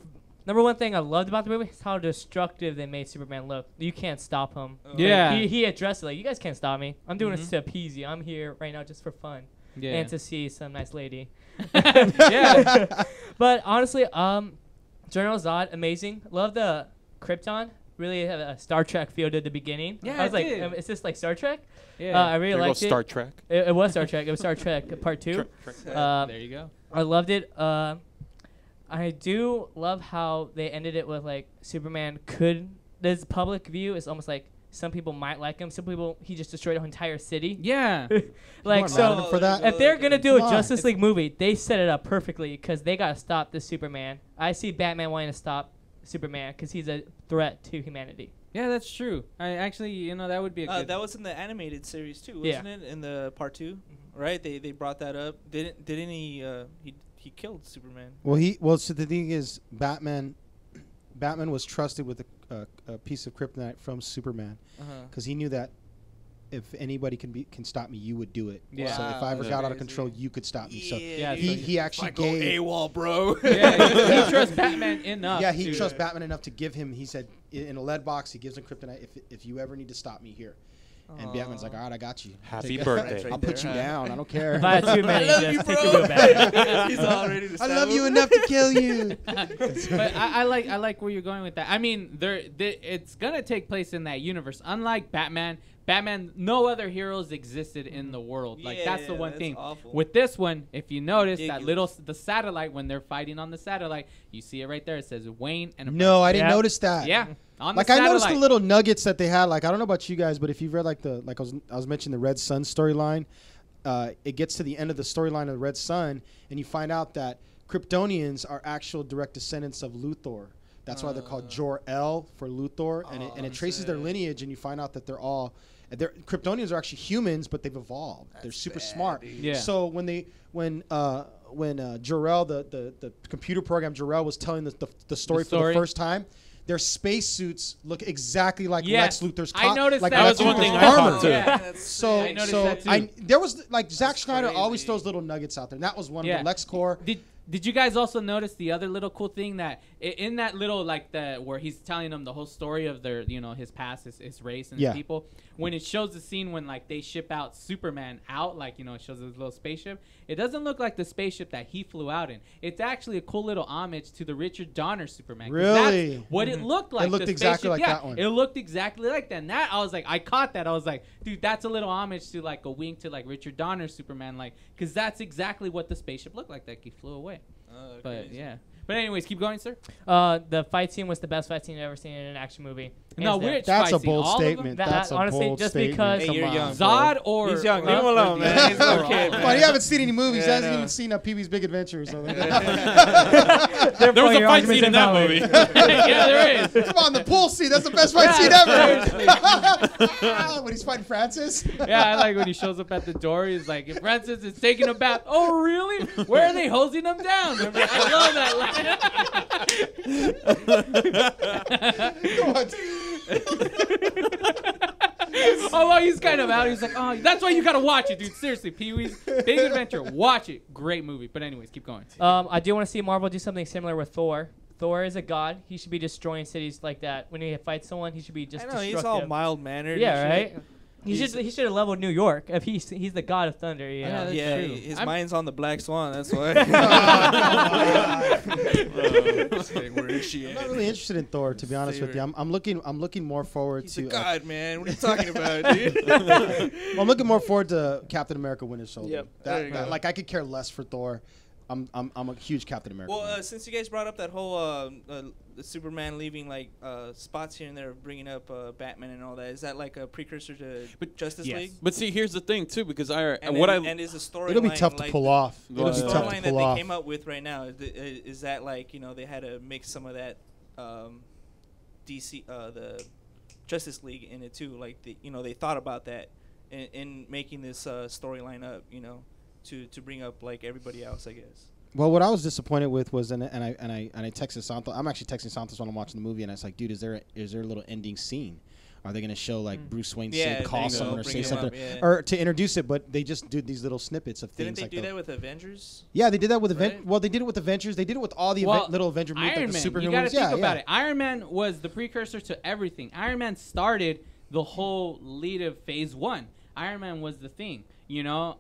number one thing I loved about the movie is how destructive they made Superman look. You can't stop him. Yeah. Like, he addressed it like, you guys can't stop me. I'm doing this to appease you. I'm here right now just for fun. Yeah. And to see some nice lady. Yeah. But honestly, General Zod, amazing. Love the Krypton. Really had a Star Trek feel to the beginning. Yeah, I was it like, did. is this like Star Trek? Yeah. I really There liked goes it. Star Trek. It was Star Trek. It was Star Trek Part 2. There you go. I loved it. I do love how they ended it with like Superman could. This public view is almost like some people might like him. Some people he just destroyed an entire city. Yeah. Like You weren't mad at him for that? if they're gonna do a Come on. Justice League movie, they set it up perfectly because they gotta stop this Superman. I see Batman wanting to stop Superman because he's a threat to humanity. Yeah, that's true. I actually, you know, that would be a good. That was in the animated series too, Yeah. wasn't it? In the part 2, right? They brought that up. Didn't he killed Superman? Well, so the thing is, Batman was trusted with a piece of kryptonite from Superman because he knew that if anybody can stop me, you would do it. Yeah. So if I ever Wow, got out that's of control, you could stop me. So Yeah, he actually gave. AWOL, bro. Yeah, he trusts Batman enough. Yeah, he to- trusts Batman enough to give him. He said in a lead box, he gives him kryptonite if you ever need to stop me here. And Batman's like, all right, I got you. Happy Take it. birthday. I'll put you down. I don't care. If I had too many, I love just you, take bro. the wheel back. He's all ready to I stab love you him. enough to kill you. But I like where you're going with that. I mean, it's gonna take place in that universe. Unlike Batman, no other heroes existed in the world. Like that's the Yeah, one that's thing. awful. With this one, if you notice that Ridiculous. the satellite when they're fighting on the satellite, you see it right there. It says Wayne and. No, I didn't Yeah. notice that. Yeah, on Like the I noticed the satellite. little nuggets that they had. Like I don't know about you guys, but if you've read I was mentioning the Red Sun storyline, it gets to the end of the storyline of the Red Sun, and you find out that Kryptonians are actual direct descendants of Luthor. That's why they're called Jor-El for Luthor, and it traces their lineage, and you find out that Kryptonians are actually humans, but they've evolved. They're super smart. Yeah. So when Jor-El, the computer program Jor-El was telling the story for the first time, their spacesuits look exactly like Yes. Lex Luthor's. I noticed like that. Lex That was one Luthor's thing I armor. thought, too. Yeah. So I noticed that too. there was like Zack Snyder crazy. always throws little nuggets out there. And that was one of the LexCorp. Did you guys also notice the other little cool thing that in that little where he's telling them the whole story of their his past, his race and his people, when it shows the scene when they ship out Superman out, it shows his little spaceship, it doesn't look like the spaceship that he flew out in. It's actually a cool little homage to the Richard Donner Superman. 'Cause Really? that's what it looked like. It looked the exactly spaceship. like Yeah, that one. It looked exactly like that. And that I was like, I caught that. I was like, dude, that's a little homage to a wink to Richard Donner Superman, because that's exactly what the spaceship looked like. He flew away. But crazy. yeah. But anyways, keep going, sir. The fight scene was the best fight scene I've ever seen in an action movie. No, Hands down. which That's a fight scene? bold All of them? statement. That- That's a honestly, bold just statement. because- Hey, you're young, Zod bro. or He's young. or- Leave him alone, man. He's a little kid, man. But he haven't seen any movies. Yeah, He hasn't no. even seen Pee-wee's Big Adventure or something. There was a fight scene in that movie. Yeah, there is. Come on, the pool scene. That's the best fight scene ever. When he's fighting Francis. Yeah, I like when he shows up at the door. He's like, if Francis is taking a bath. Oh, really? Where are they hosing him down? I love that line. Oh, well, he's kind of out. He's like, oh, that's why you got to watch it, dude. Seriously, Pee-wee's Big Adventure. Watch it. Great movie. But anyways, keep going. I do want to see Marvel do something similar with Thor. Thor is a god. He should be destroying cities like that. When he fights someone, he should be just I know destructive. he's all mild mannered. Yeah, right. He should have leveled New York. If he's the god of thunder, you know. Yeah, his mind's on the Black Swan. That's why. I'm not really interested in Thor, to be honest with you. I'm looking more forward He's to. a god, man. What are you talking about, dude? Well, I'm looking more forward to Captain America: Winter Soldier. Yep. That, like I could care less for Thor. I'm a huge Captain America. Well, since you guys brought up that whole the Superman leaving like spots here and there, bringing up Batman and all that, is that like a precursor to Justice League? But see, here's the thing too, because and is the story it'll be tough to pull off. The storyline that they came up with right now is that like they had to mix some of that DC the Justice League in it too, like they thought about that in making this storyline up, to bring up like everybody else, I guess. Well, what I was disappointed with was, and I texted Santos. I'm actually texting Santos when I'm watching the movie, and I was like, dude, is there a little ending scene? Are they going to show like Bruce Wayne call someone or say something, or to introduce it? But they just do these little snippets of things. Didn't they do that with Avengers? Yeah, they did that with Avengers. Well, they did it with Avengers. They did it with all the little Avenger movies, like the superhero you got to movies. think about it. Iron Man was the precursor to everything. Iron Man started the whole lead of Phase 1. Iron Man was the thing,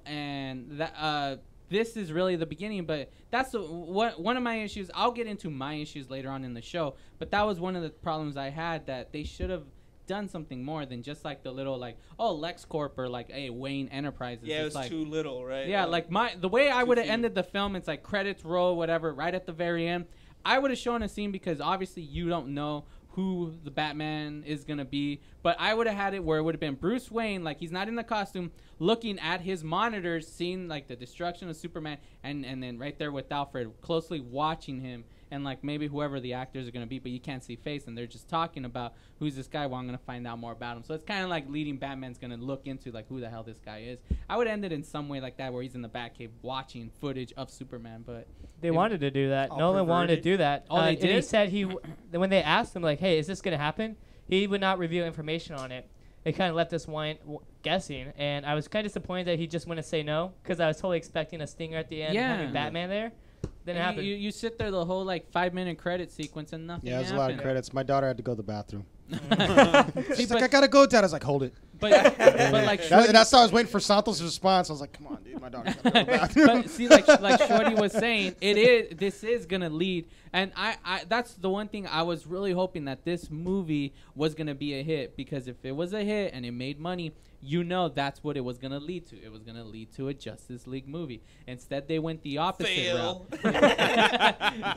and that. This is really the beginning, but that's one of my issues. I'll get into my issues later on in the show, but that was one of the problems I had, that they should have done something more than just like the little like, oh, LexCorp or like, hey, Wayne Enterprises. Yeah, it was like, too little, right? Yeah, like the way I would have ended the film, it's like credits roll, whatever, right at the very end. I would have shown a scene because obviously you don't know who the Batman is going to be, but I would have had it where it would have been Bruce Wayne, like he's not in the costume, looking at his monitors, seeing like the destruction of Superman, and then right there with Alfred, closely watching him, and like maybe whoever the actors are going to be, but you can't see face, and they're just talking about who's this guy. Well, I'm going to find out more about him. So it's kind of like leading Batman's going to look into like who the hell this guy is. I would end it in some way like that, where he's in the Batcave watching footage of Superman, but they wanted to do that. Nolan wanted to do that. Oh, they did? And he said when they asked him like, hey, is this going to happen? He would not reveal information on it. It kind of left us guessing, and I was kind of disappointed that he just wouldn't say no, because I was totally expecting a stinger at the end, having Batman there. Didn't happen. You sit there the whole like 5-minute credit sequence and nothing. Yeah, there's a lot of credits. My daughter had to go to the bathroom. She's like, I gotta go, Dad. I was like, hold it. But like that's how I was waiting for Santos' response. I was like, come on, dude, my daughter gotta go to the bathroom. But see, like Shorty was saying, this is gonna lead, and I that's the one thing I was really hoping, that this movie was gonna be a hit, because if it was a hit and it made money, that's what it was going to lead to. It was going to lead to a Justice League movie. Instead, they went the opposite route.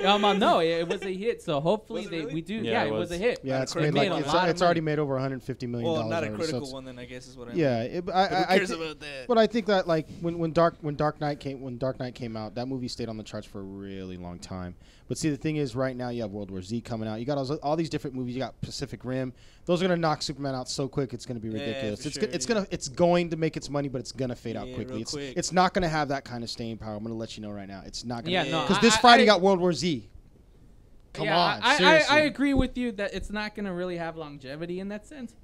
No, it was a hit. So hopefully we do. Yeah, it was a hit. Yeah, it's already made over $150 million. Well, not a critical one, then I guess is what I mean. Yeah, who cares about that? But I think that like when Dark Knight came out, that movie stayed on the charts for a really long time. But see, the thing is, right now you have World War Z coming out. You got all these different movies. You got Pacific Rim. Those are gonna knock Superman out so quick. It's gonna be ridiculous. It's going to make its money, but it's gonna fade out quickly. It's not gonna have that kind of staying power. I'm gonna let you know right now. It's not gonna. Because this Friday you got World War Z. Come on, seriously. I agree with you that it's not gonna really have longevity in that sense,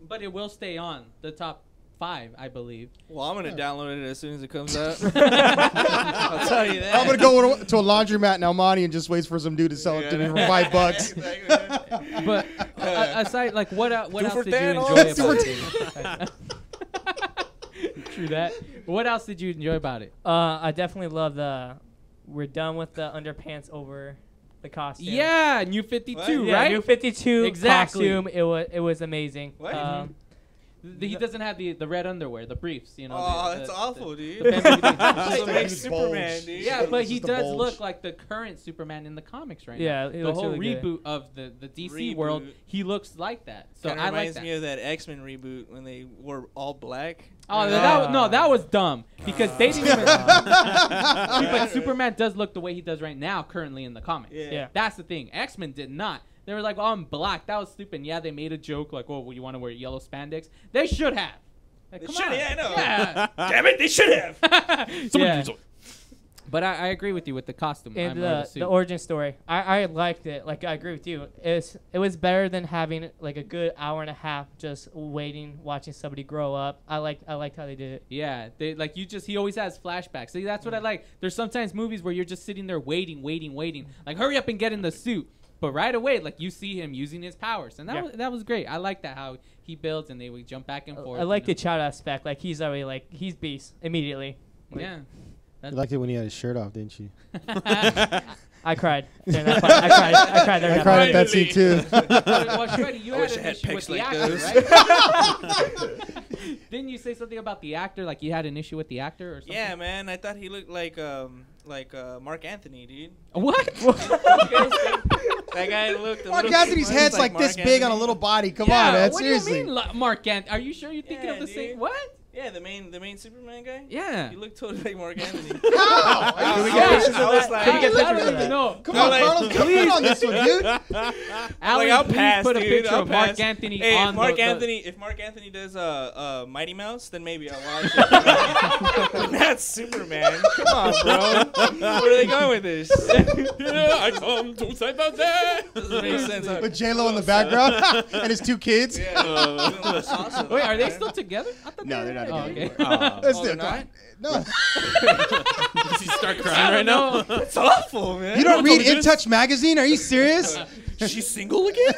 but it will stay on the top 5, I believe. Well, I'm gonna download it as soon as it comes out. I'll tell you that. I'm gonna go to a laundromat in Almani and just wait for some dude to sell it to me for $5. But aside, like what else did you enjoy about it? True that. What else did you enjoy about it? I definitely love we're done with the underpants over the costume. Yeah, New 52, yeah, right? New 52 exactly. Costume. It was amazing. What? He doesn't have the red underwear, the briefs, Oh, that's awful, dude. That's Superman, dude. Yeah, but he does look like the current Superman in the comics right now. Yeah, the whole reboot of the DC world, he looks like that. So I like that. Reminds me of that X-Men reboot when they were all black. Oh, that was dumb, because they didn't even. But Superman does look the way he does right now, currently in the comics. Yeah. That's the thing. X-Men did not. They were like, oh, I'm black. That was stupid. Yeah, they made a joke like, oh, well, you want to wear yellow spandex? They should have. Like, come on. Yeah, I know. Yeah. Damn it, they should have. Yeah. But I agree with you with the costume. And the origin story. I liked it. Like, I agree with you. It was better than having like a good hour and a half just watching somebody grow up. I liked how they did it. Yeah, he always has flashbacks. See, that's what I like. There's sometimes movies where you're just sitting there waiting. Like, hurry up and get in the suit. But right away, like, you see him using his powers, and that was great. I like that, how he builds and they would jump back and forth. I like the child aspect. Like, he's already he's beast immediately. Like, yeah. You liked it when he had his shirt off, didn't you? I cried. I cried at that scene too. Well, Shreddy, you had an issue with the actor, right? Didn't you say something about the actor? Like, you had an issue with the actor or something? Yeah, man. I thought he looked like like Mark Anthony, dude. What? That guy looked. Mark Anthony's head's like this big on a little body. Come on, man. What Seriously. do you mean, Mark Anthony? Are you sure you're thinking of the same? What? Yeah, the main Superman guy. Yeah. He looked totally like Mark Anthony. How? Can we get pictures of that? Can we get pictures of that? No. Come on, Carlos. Come in on this one, dude. Alan, I'll please pass, put a dude. picture I'll of Mark pass. Anthony Hey, on if Mark the Anthony does Mighty Mouse, then maybe I'll watch it. That's Superman. Come on, bro. Where are they going with this? I come to save the day. Doesn't make sense. With J-Lo in the background and his 2 kids. Yeah. Wait, are they still together? I thought No, they're not together. okay. Let's do it. No. Does he start crying right now? It's awful, man. You don't read In Touch magazine? Are you serious? She's single again?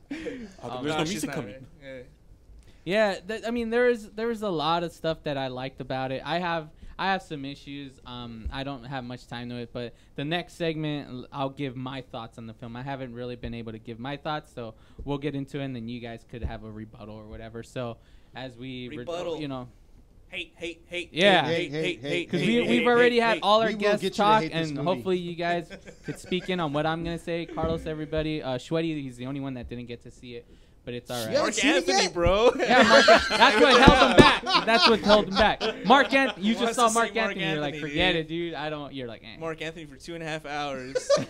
There's no music coming. Yeah, I mean, there's a lot of stuff that I liked about it. I have some issues. I don't have much time to it, but the next segment, I'll give my thoughts on the film. I haven't really been able to give my thoughts, so we'll get into it, and then you guys could have a rebuttal or whatever. So as we, Rebuttal. you know. Hate. Yeah. Hate. Because we've already had all our guests talk, and movie. hopefully you guys could speak in on what I'm going to say. Carlos, everybody. Shweddy, he's the only one that didn't get to see it, but it's all right. Mark Anthony, bro. Yeah, that's what held him back. That's what held him back. Mark Anthony, you just saw Mark Anthony. You're like, forget it, dude. I don't. You're like, eh. Mark Anthony for 2.5 hours in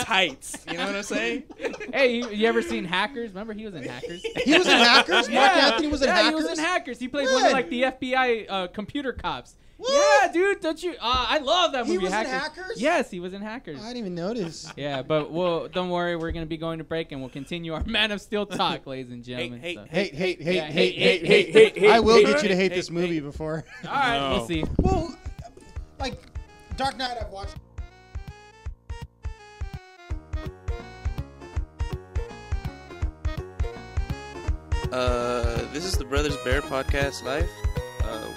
tights. You know what I'm saying? Hey, you ever seen Hackers? Remember he was in Hackers? He was in Hackers? Mark Anthony was in Hackers? He was in Hackers. He played one When? of like the FBI computer cops. What? Yeah, dude, don't you? I love that movie. He was in Hackers. Hackers? Yes, he was in Hackers. I didn't even notice. Yeah, but don't worry, we're gonna be going to break and we'll continue our Man of Steel talk, ladies and gentlemen. Hate. I will get you to hate this movie before. All right, we'll see. Well, like Dark Knight, I've watched. This is the Brothers Bear podcast live.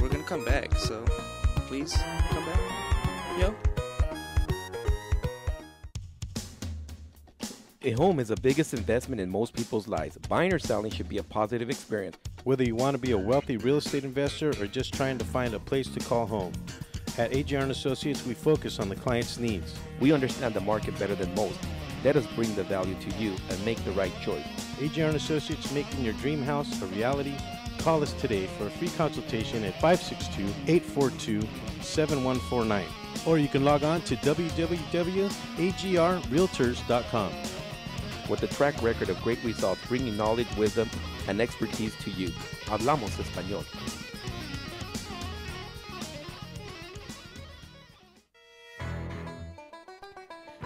We're gonna come back, so please come back. Yo. A home is the biggest investment in most people's lives. Buying or selling should be a positive experience. Whether you want to be a wealthy real estate investor or just trying to find a place to call home. At AJR & Associates, we focus on the client's needs. We understand the market better than most. Let us bring the value to you and make the right choice. AJR & Associates, making your dream house a reality. Call us today for a free consultation at 562-842-7149. Or you can log on to www.agrrealtors.com. With a track record of great results, bringing knowledge, wisdom, and expertise to you. Hablamos español.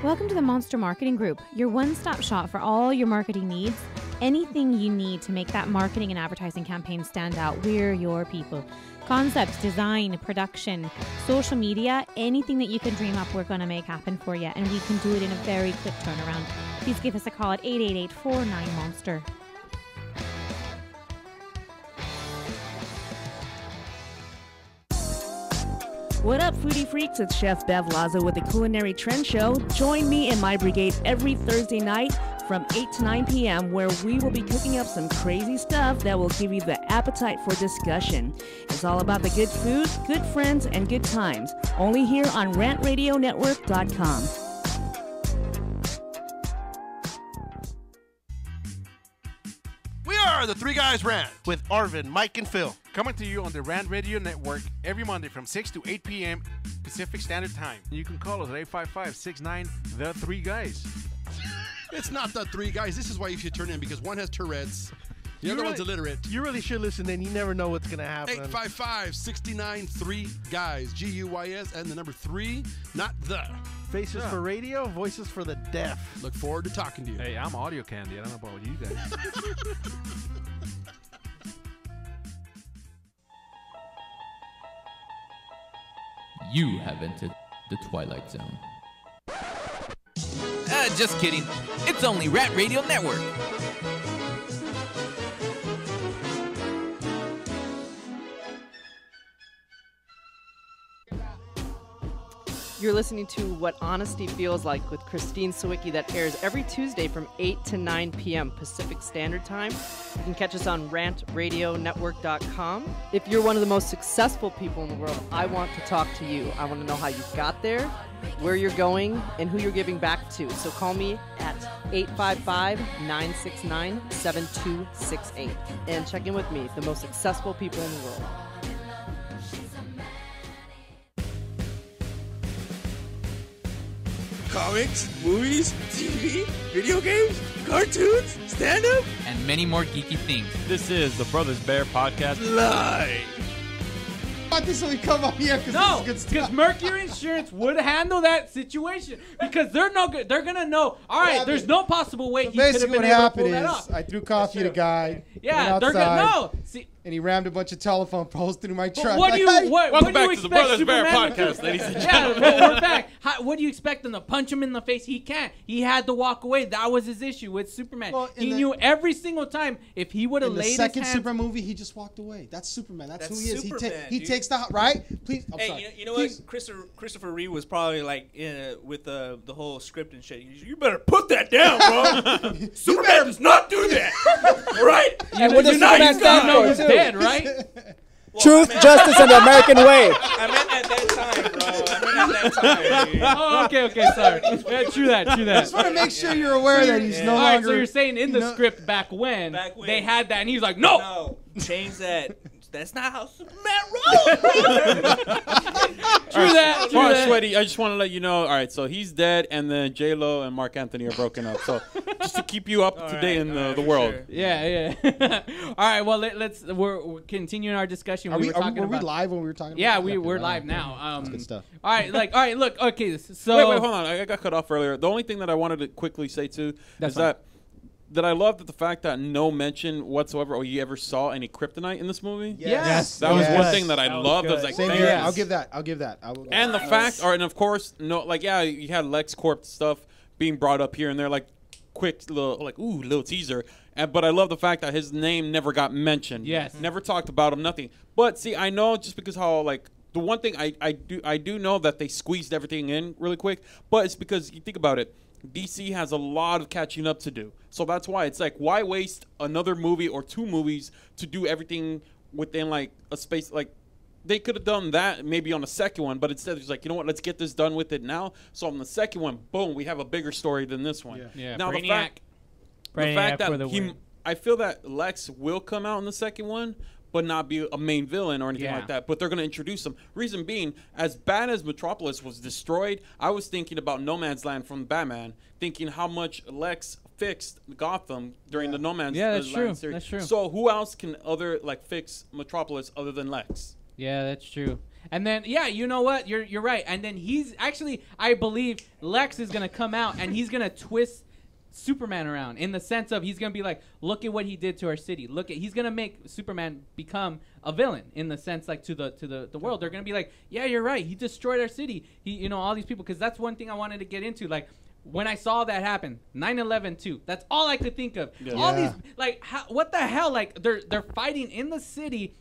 Welcome to the Monster Marketing Group, your one-stop shop for all your marketing needs. Anything you need to make that marketing and advertising campaign stand out, we're your people. Concepts, design, production, social media, anything that you can dream up, we're going to make happen for you. And we can do it in a very quick turnaround. Please give us a call at 888-49-MONSTER. What up, foodie freaks? It's Chef Bev Lazo with the Culinary Trend Show. Join me and my brigade every Thursday night from 8 to 9 p.m. where we will be cooking up some crazy stuff that will give you the appetite for discussion. It's all about the good food, good friends, and good times. Only here on RantRadioNetwork.com. We are the Three Guys Rant with Arvin, Mike, and Phil. Coming to you on the Rant Radio Network every Monday from 6 to 8 p.m. Pacific Standard Time. You can call us at 855-69-THE-3-GUYS. It's not the three guys. This is why you should turn in, because one has Tourette's. The other one's illiterate. You really should listen in. You never know what's going to happen. 855-69-3-GUYS. G-U-Y-S and the number 3, not the. Faces for radio, voices for the deaf. Look forward to talking to you. Hey, I'm audio candy. I don't know about you guys. You have entered the Twilight Zone. Just kidding. It's only Rat Radio Network. You're listening to What Honesty Feels Like with Christine Sawicki that airs every Tuesday from 8 to 9 p.m. Pacific Standard Time. You can catch us on rantradionetwork.com. If you're one of the most successful people in the world, I want to talk to you. I want to know how you got there, where you're going, and who you're giving back to. So call me at 855-969-7268 and check in with me, the most successful people in the world. Comics, movies, TV, video games, cartoons, stand-up, and many more geeky things. This is the Brothers Bear Podcast live. I want this when we come up here because No, this is good stuff. because Mercury Insurance would handle that situation because they're no good. They're gonna know. All right, there's no possible way he could have Basically, been what able to pull happened that is off. I threw coffee at a guy. Yeah, went they're gonna outside, no. See, and he rammed a bunch of telephone poles through my truck. what do you Like, what Welcome do you back to the expect Brothers Bear Superman to Podcast, do? ladies and Yeah, gentlemen. we're back. What do you expect them to punch him in the face? He can't. He had to walk away. That was his issue with Superman. He knew every single time if he would have In the laid second his hands. Superman movie, he just walked away. That's Superman. That's who he is. Superman, He dude. takes the right. Please, I'm Hey, sorry. you know Please. what? Christopher Reeve was probably like with the whole script and shit. You better put that down, bro. Superman does not do that, right? And what does Superman stand know for, he's too? dead, right? Truth, justice, and the American way. I meant at that time, bro. I meant at that time. Dude. Oh, okay, sorry. Yeah, true that. I just want to make sure you're aware that he's no All right, longer. so you're saying in the script back when they had that, and he's like, no. No, change that. That's not how Superman rolls. True that. True that. Sweaty, I just want to let you know. All right, so he's dead, and then J-Lo and Mark Anthony are broken up. So just to keep you up to date in the world. Sure. Yeah. All right. Well, let's we're continuing our discussion. Are we talking were we about live when we were talking? Yeah, about we're live now. That's good stuff. All right. Look. Okay. So Wait, hold on. I got cut off earlier. The only thing that I wanted to quickly say too That's is fine. that I loved the fact that no mention whatsoever or you ever saw any kryptonite in this movie. Yes. That was one Yes. thing that I loved. I was like, Same thank here. you. I'll give that. And the fact, and of course, no, like yeah, you had LexCorp stuff being brought up here and there, like quick little teaser. But I love the fact that his name never got mentioned. Yes. Never talked about him. Nothing. But see, I know just because how like. The one thing I do know that they squeezed everything in really quick, but it's because you think about it, DC has a lot of catching up to do. So that's why it's like, why waste another movie or two movies to do everything within like a space like they could have done that maybe on the second one, but instead it's like, you know what, let's get this done with it now. So on the second one, boom, we have a bigger story than this one. Yeah. Now Brainiac. the fact for that the win. I feel that Lex will come out in the second one, but not be a main villain or anything Yeah. like that. But they're going to introduce him. Reason being, as bad as Metropolis was destroyed, I was thinking about No Man's Land from Batman, thinking how much Lex fixed Gotham during the No Man's Yeah, that's Land true. series. That's true. So who else can fix Metropolis other than Lex? Yeah, that's true. And then, yeah, you know what? You're right. And then he's actually, I believe Lex is gonna come out and he's gonna twist Superman around in the sense of he's gonna be like, look at what he did to our city. He's gonna make Superman become a villain in the sense like to the world. They're gonna be like, yeah, you're right. He destroyed our city. All these people. Because that's one thing I wanted to get into. Like when I saw that happen, 9/11 too. That's all I could think of. Yeah. All Yeah. these what the hell? Like they're fighting in the city.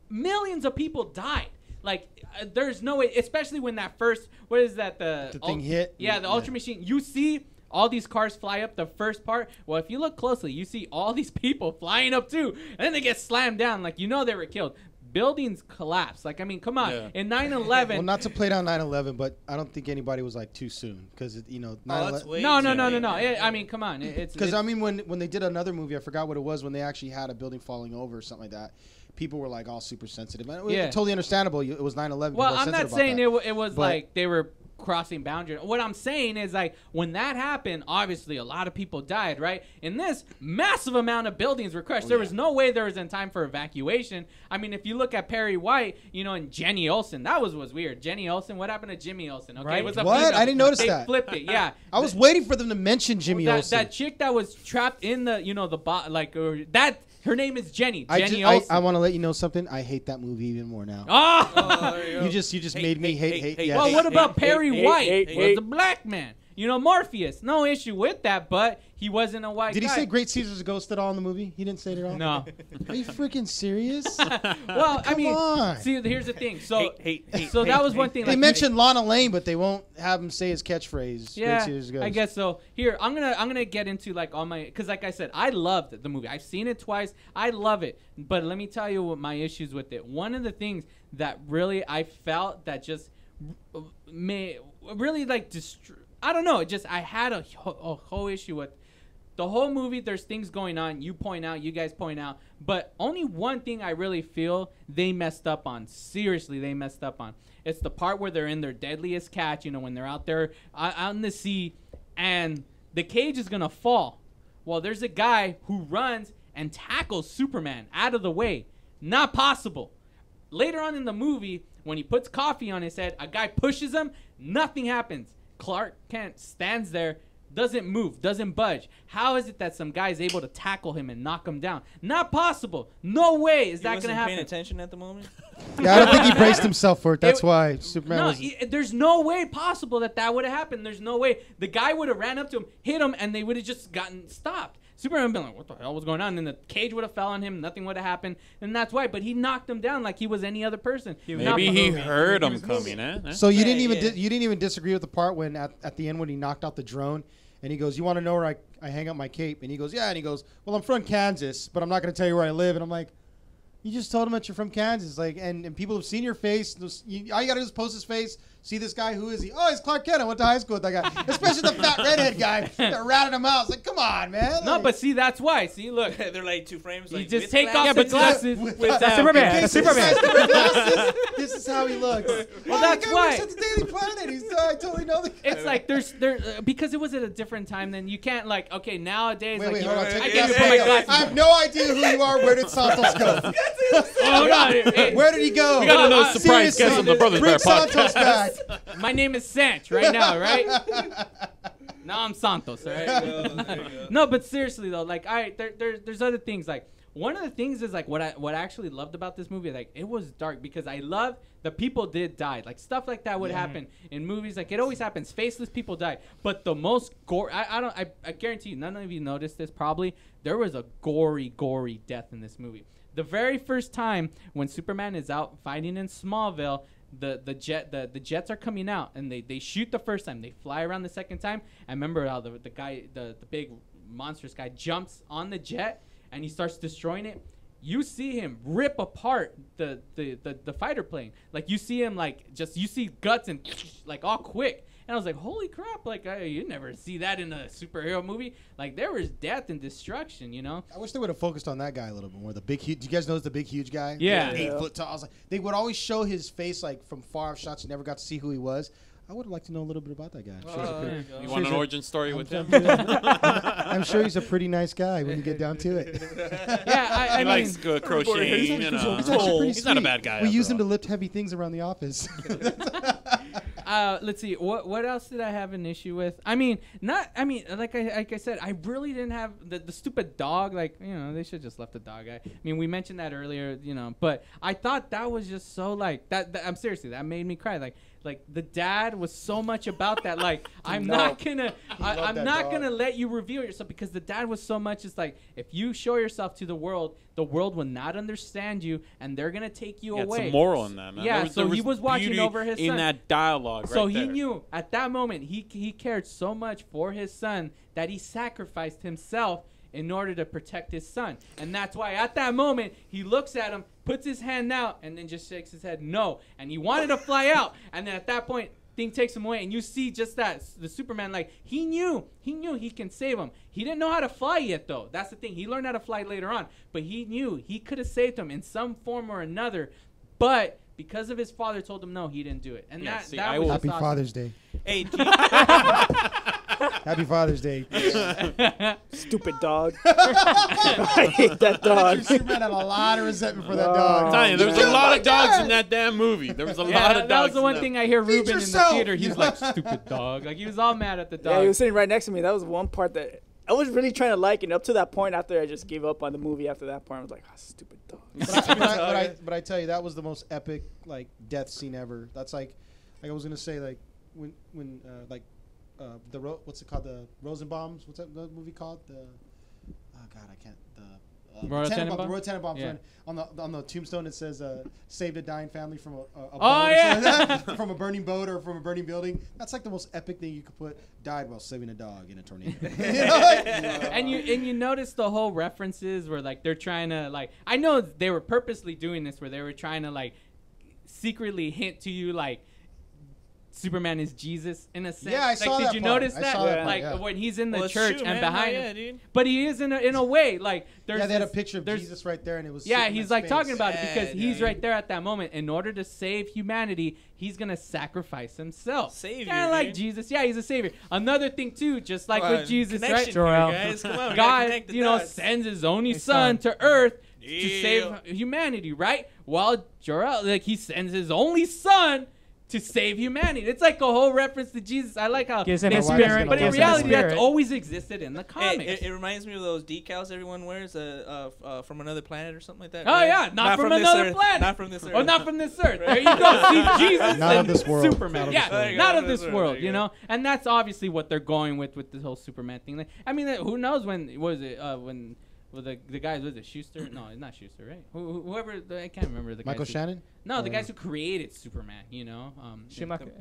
Millions of people died. Like, there's no way, especially when that first, what is that? The thing hit? Yeah, the Yeah. Ultra Machine. You see all these cars fly up the first part. Well, if you look closely, you see all these people flying up too. And then they get slammed down. Like, they were killed. Buildings collapse. Like, I mean, come on. Yeah. In 9/11. Well, not to play down 9/11, but I don't think anybody was like too soon because that's 9/11. way No. too late. I mean, come on. Because I mean, when they did another movie, I forgot what it was. When they actually had a building falling over or something like that, people were like all super sensitive. And it was totally understandable. It was 9/11. Well, people are I'm not sensitive about saying that. it was But- like they were crossing boundaries. What I'm saying is like when that happened, obviously a lot of people died, right? In this massive amount of buildings were crushed. There was no way there was in time for evacuation. I mean, if you look at Perry White, and Jenny Olsen, that was weird. Jenny Olsen, what happened to Jimmy Olsen? Okay, Right. what's up? What? Lisa? I didn't notice they that. Flipped it. Yeah. I was waiting for them to mention Jimmy Olsen. That chick that was trapped in the her name is Jenny. I Jenny Olsen. want to let you know something. I hate that movie even more now. Oh, you just made me hate. well, what about Perry White? Was a black man. You know, Morpheus, no issue with that, but he wasn't a white guy. Did he say Great Caesar's a ghost at all in the movie? He didn't say it at all? No. Are you freaking serious? Well, I mean, on. see, here's the thing. So, so that was one thing. They like, mentioned Lana Lane, but they won't have him say his catchphrase. Yeah, Great Caesar's a ghost. I guess so. Here, I'm gonna get into like all my, because like I said, I loved the movie. I've seen it twice. I love it. But let me tell you what my issues with it. One of the things that really I felt that just really like I don't know. It just I had a whole issue with the whole movie. There's things going on. You point out, you guys point out, but only one thing I really feel they messed up on. Seriously, they messed up on. It's the part where they're in their deadliest catch. You know, when they're out there out in the sea, and the cage is gonna fall. Well, there's a guy who runs and tackles Superman out of the way. Not possible. Later on in the movie, when he puts coffee on his head, a guy pushes him. Nothing happens. Clark Kent stands there, doesn't move, doesn't budge. How is it that some guy is able to tackle him and knock him down? Not possible. No way is that going to happen. Paying attention at the moment? Yeah, I don't think he braced himself for it. That's why Superman was... There's no way possible that would have happened. There's no way. The guy would have ran up to him, hit him, and they would have just gotten stopped. Superman would have been like, what the hell was going on? And then the cage would have fell on him. Nothing would have happened. And that's why. But he knocked him down like he was any other person. Maybe he heard him coming, eh? So you didn't even disagree with the part when at the end when he knocked out the drone and he goes, you want to know where I hang up my cape? And he goes, yeah. And he goes, well, I'm from Kansas, but I'm not going to tell you where I live. And I'm like, you just told him that you're from Kansas. Like, and people have seen your face. All you got to do is post his face. See this guy? Who is he? Oh, he's Clark Kent. I went to high school with that guy. Especially the fat redhead guy that ratted him out. It's like, come on, man. No, but see, that's why. See, look. They're like 2 frames. You Like, just take off the glasses. That's Superman. Superman. This is how he looks. Well, that's why. At the Daily Planet. I totally know the guy. It's like because it was at a different time. Then you can't like okay nowadays. Wait, like, hold on. I Take can't your even put my glasses. I have no idea who you are. Where did Santos go? Hold on. Hey, where did he go? We got another surprise guest on the Brothers Bring Bear Santos podcast. back. My name is Sanch right now, right? Now I'm Santos, all right? No, but seriously though, like, all right, there's other things. Like, one of the things is like what I actually loved about this movie. Like, it was dark because I love the people did die. Like stuff like that would happen in movies. Like it always happens. Faceless people die. But the most gore. I guarantee you, none of you noticed this. Probably there was a gory death in this movie. The very first time when Superman is out fighting in Smallville. The jets are coming out and they shoot the first time. They fly around the second time. I remember how the guy, the big monstrous guy, jumps on the jet and he starts destroying it. You see him rip apart the fighter plane. Like you see him you see guts and like all quick. And I was like, holy crap! Like you never see that in a superhero movie. Like there was death and destruction, you know. I wish they would have focused on that guy a little bit more. The big, huge. Do you guys notice the big, huge guy? Yeah. 8 foot tall. I was like, they would always show his face like from far off shots. You never got to see who he was. I would have liked to know a little bit about that guy. You want an origin story with him? I'm sure he's a pretty nice guy when you get down to it. Yeah, I he mean, likes crocheting. He's actually he's not a bad guy. We use him to lift heavy things around the office. Let's see. What else did I have an issue with? Like I said, I really didn't have the stupid dog. Like, you know, they should just left the dog. I mean, we mentioned that earlier, you know, but I thought that was just so like that I'm seriously, that made me cry. Like the dad was so much about that. Like I'm not gonna let you reveal yourself, because the dad was so much. It's like, if you show yourself to the world will not understand you, and they're gonna take you away. It's a moral in that, man. Yeah, so he was watching over his son. In that dialogue, so right he there. knew at that moment he cared so much for his son that he sacrificed himself in order to protect his son. And that's why at that moment he looks at him, puts his hand out, and then just shakes his head no. And he wanted to fly out, and then at that point thing takes him away, and you see just that the Superman, like he knew he can save him. He didn't know how to fly yet though. That's the thing. He learned how to fly later on, but he knew he could have saved him in some form or another, but because of his father told him no, he didn't do it. And that was Happy awesome. Father's Day. Hey, Happy Father's Day. Stupid dog. I hate that dog. Superman had a lot of resentment for that dog. I'm telling you, there was a lot of dogs in that damn movie. There was a lot of dogs. That was the one in thing I hear Ruben in the yourself. theater. He's like, stupid dog. Like he was all mad at the dog. Yeah, he was sitting right next to me. That was one part that I was really trying to like, and up to that point, after I just gave up on the movie, after that point, I was like, stupid dog. But I tell you, that was the most epic like death scene ever. That's like I was gonna say, like when what's it called? The Rosenbaums. What's that movie called? The God, I can't. The Royal Tenenbaum? The Royal Tenenbaum. Yeah. On the tombstone it says "Saved a dying family from a boat Oh, or yeah. something like that, from a burning boat or from a burning building." That's like the most epic thing you could put. Died while saving a dog in a tornado. And you notice the whole references where like they're trying to like, I know they were purposely doing this where they were trying to like secretly hint to you like Superman is Jesus in a sense. Yeah, I saw did that you part. notice I that? saw that part, Like yeah. when he's in the Well, it's church true, and man. behind Oh, him. yeah, dude. But he is in a way like there's Yeah, they had a this- picture of there's- Jesus right there, and it was Yeah, Superman's he's like face. talking about it because Yeah, he's yeah. right there at that moment. In order to save humanity, he's gonna sacrifice himself. Savior, Kind of like dude. Jesus. Yeah, he's a savior. Another thing too, just like Come with on, Jesus, right? connection here, guys. Come on, we gotta God, connect the you know, dots. sends his only His son son. to Earth to Yeah. save humanity, right? While Jor-El, like he sends his only son to save humanity. It's like a whole reference to Jesus. I like how Gives him they- his spirit, but in gives him his reality, that's spirit. always existed in the Hey, comics. it reminds me of those decals everyone wears from another planet or something like that. Oh right? yeah, not from this another Earth. planet. Not from this Earth. Or not from this earth. There you go. See Jesus Not of and this world. Superman. Not of Yeah, this world. not of this world. You know, and that's obviously what they're going with this whole Superman thing. Like, I mean, who knows when was it when. Well, the guys, was it Schuster? No, it's not Schuster, right? Whoever, I can't remember the guys. Michael Shannon? No, the guys who created Superman, you know. Schumacher. No,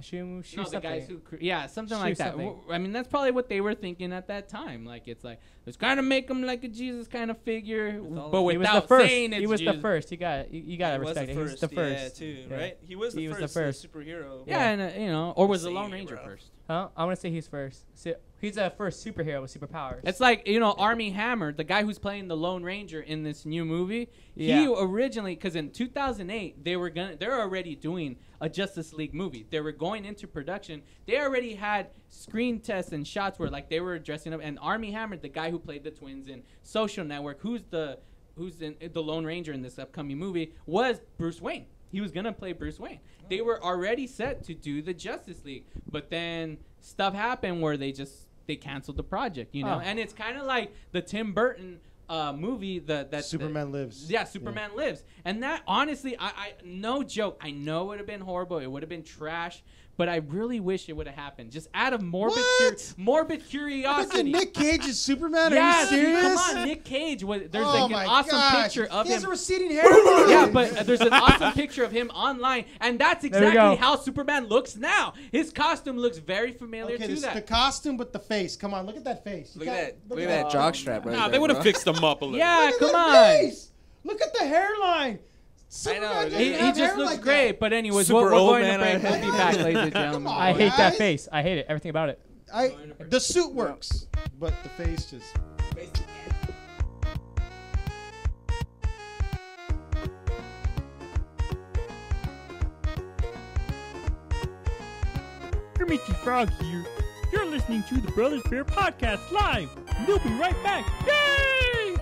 the guys who, something like Shoot that. something. I mean, that's probably what they were thinking at that time. Like, it's like, let's kind of make him like a Jesus kind of figure, but He was without the first. saying it's He was Jesus. the first. You got to respect it. He was the first. Yeah, too, Yeah. right? He was the first superhero. Yeah, and you know, or was the Lone Savior, Ranger bro. first? Huh? I want to say he's first. So he's the first superhero with superpowers. It's like, you know, Armie Hammer, the guy who's playing the Lone Ranger in this new movie. Yeah. He originally, because in 2008 they're already doing a Justice League movie. They were going into production. They already had screen tests and shots where like they were dressing up. And Armie Hammer, the guy who played the twins in Social Network, who's in the Lone Ranger in this upcoming movie, was Bruce Wayne. He was gonna play Bruce Wayne. They were already set to do the Justice League, but then stuff happened where they canceled the project, you know. Oh. And it's kind of like the Tim Burton movie that Superman Lives. Yeah, Superman Lives. And that honestly, I no joke, I know it would have been horrible. It would have been trash. But I really wish it would have happened, just out of morbid curiosity. Nick Cage is Superman? Yeah, Are you serious? come on, Nick Cage. There's Oh like my an awesome gosh. picture of He him. has a receding hairline. Yeah, but there's an awesome picture of him online, and that's There we exactly go. how Superman looks now. His costume looks very familiar Okay, to that. the costume, but the face. Come on, look at that face. You Look at got- that. Look at that jockstrap right Nah, there. they would have bro. fixed him up a little. Yeah, Look at come that on. face. Look at the hairline. Superman doesn't He have just hair looks like great. that. But anyways, Super we're old going to man, break. We'll be back, ladies and gentlemen. I hate that guys. face. I hate it. Everything about it. The suit works, but the face just. Kermit the Frog here. You're listening to the Brothers Bear Podcast live. We'll be right back. Yay!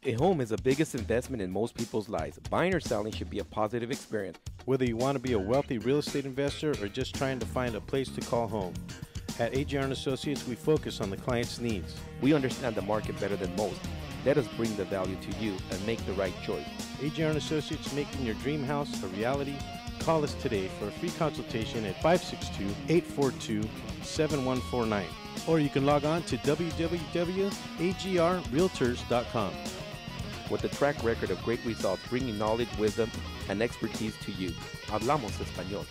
A home is the biggest investment in most people's lives. Buying or selling should be a positive experience. Whether you want to be a wealthy real estate investor or just trying to find a place to call home, at AJR & Associates, we focus on the client's needs. We understand the market better than most. Let us bring the value to you and make the right choice. AJR & Associates, making your dream house a reality. Call us today for a free consultation at 562-842-7149. Or you can log on to www.agrrealtors.com. With a track record of great results, bringing knowledge, wisdom, and expertise to you. Hablamos español.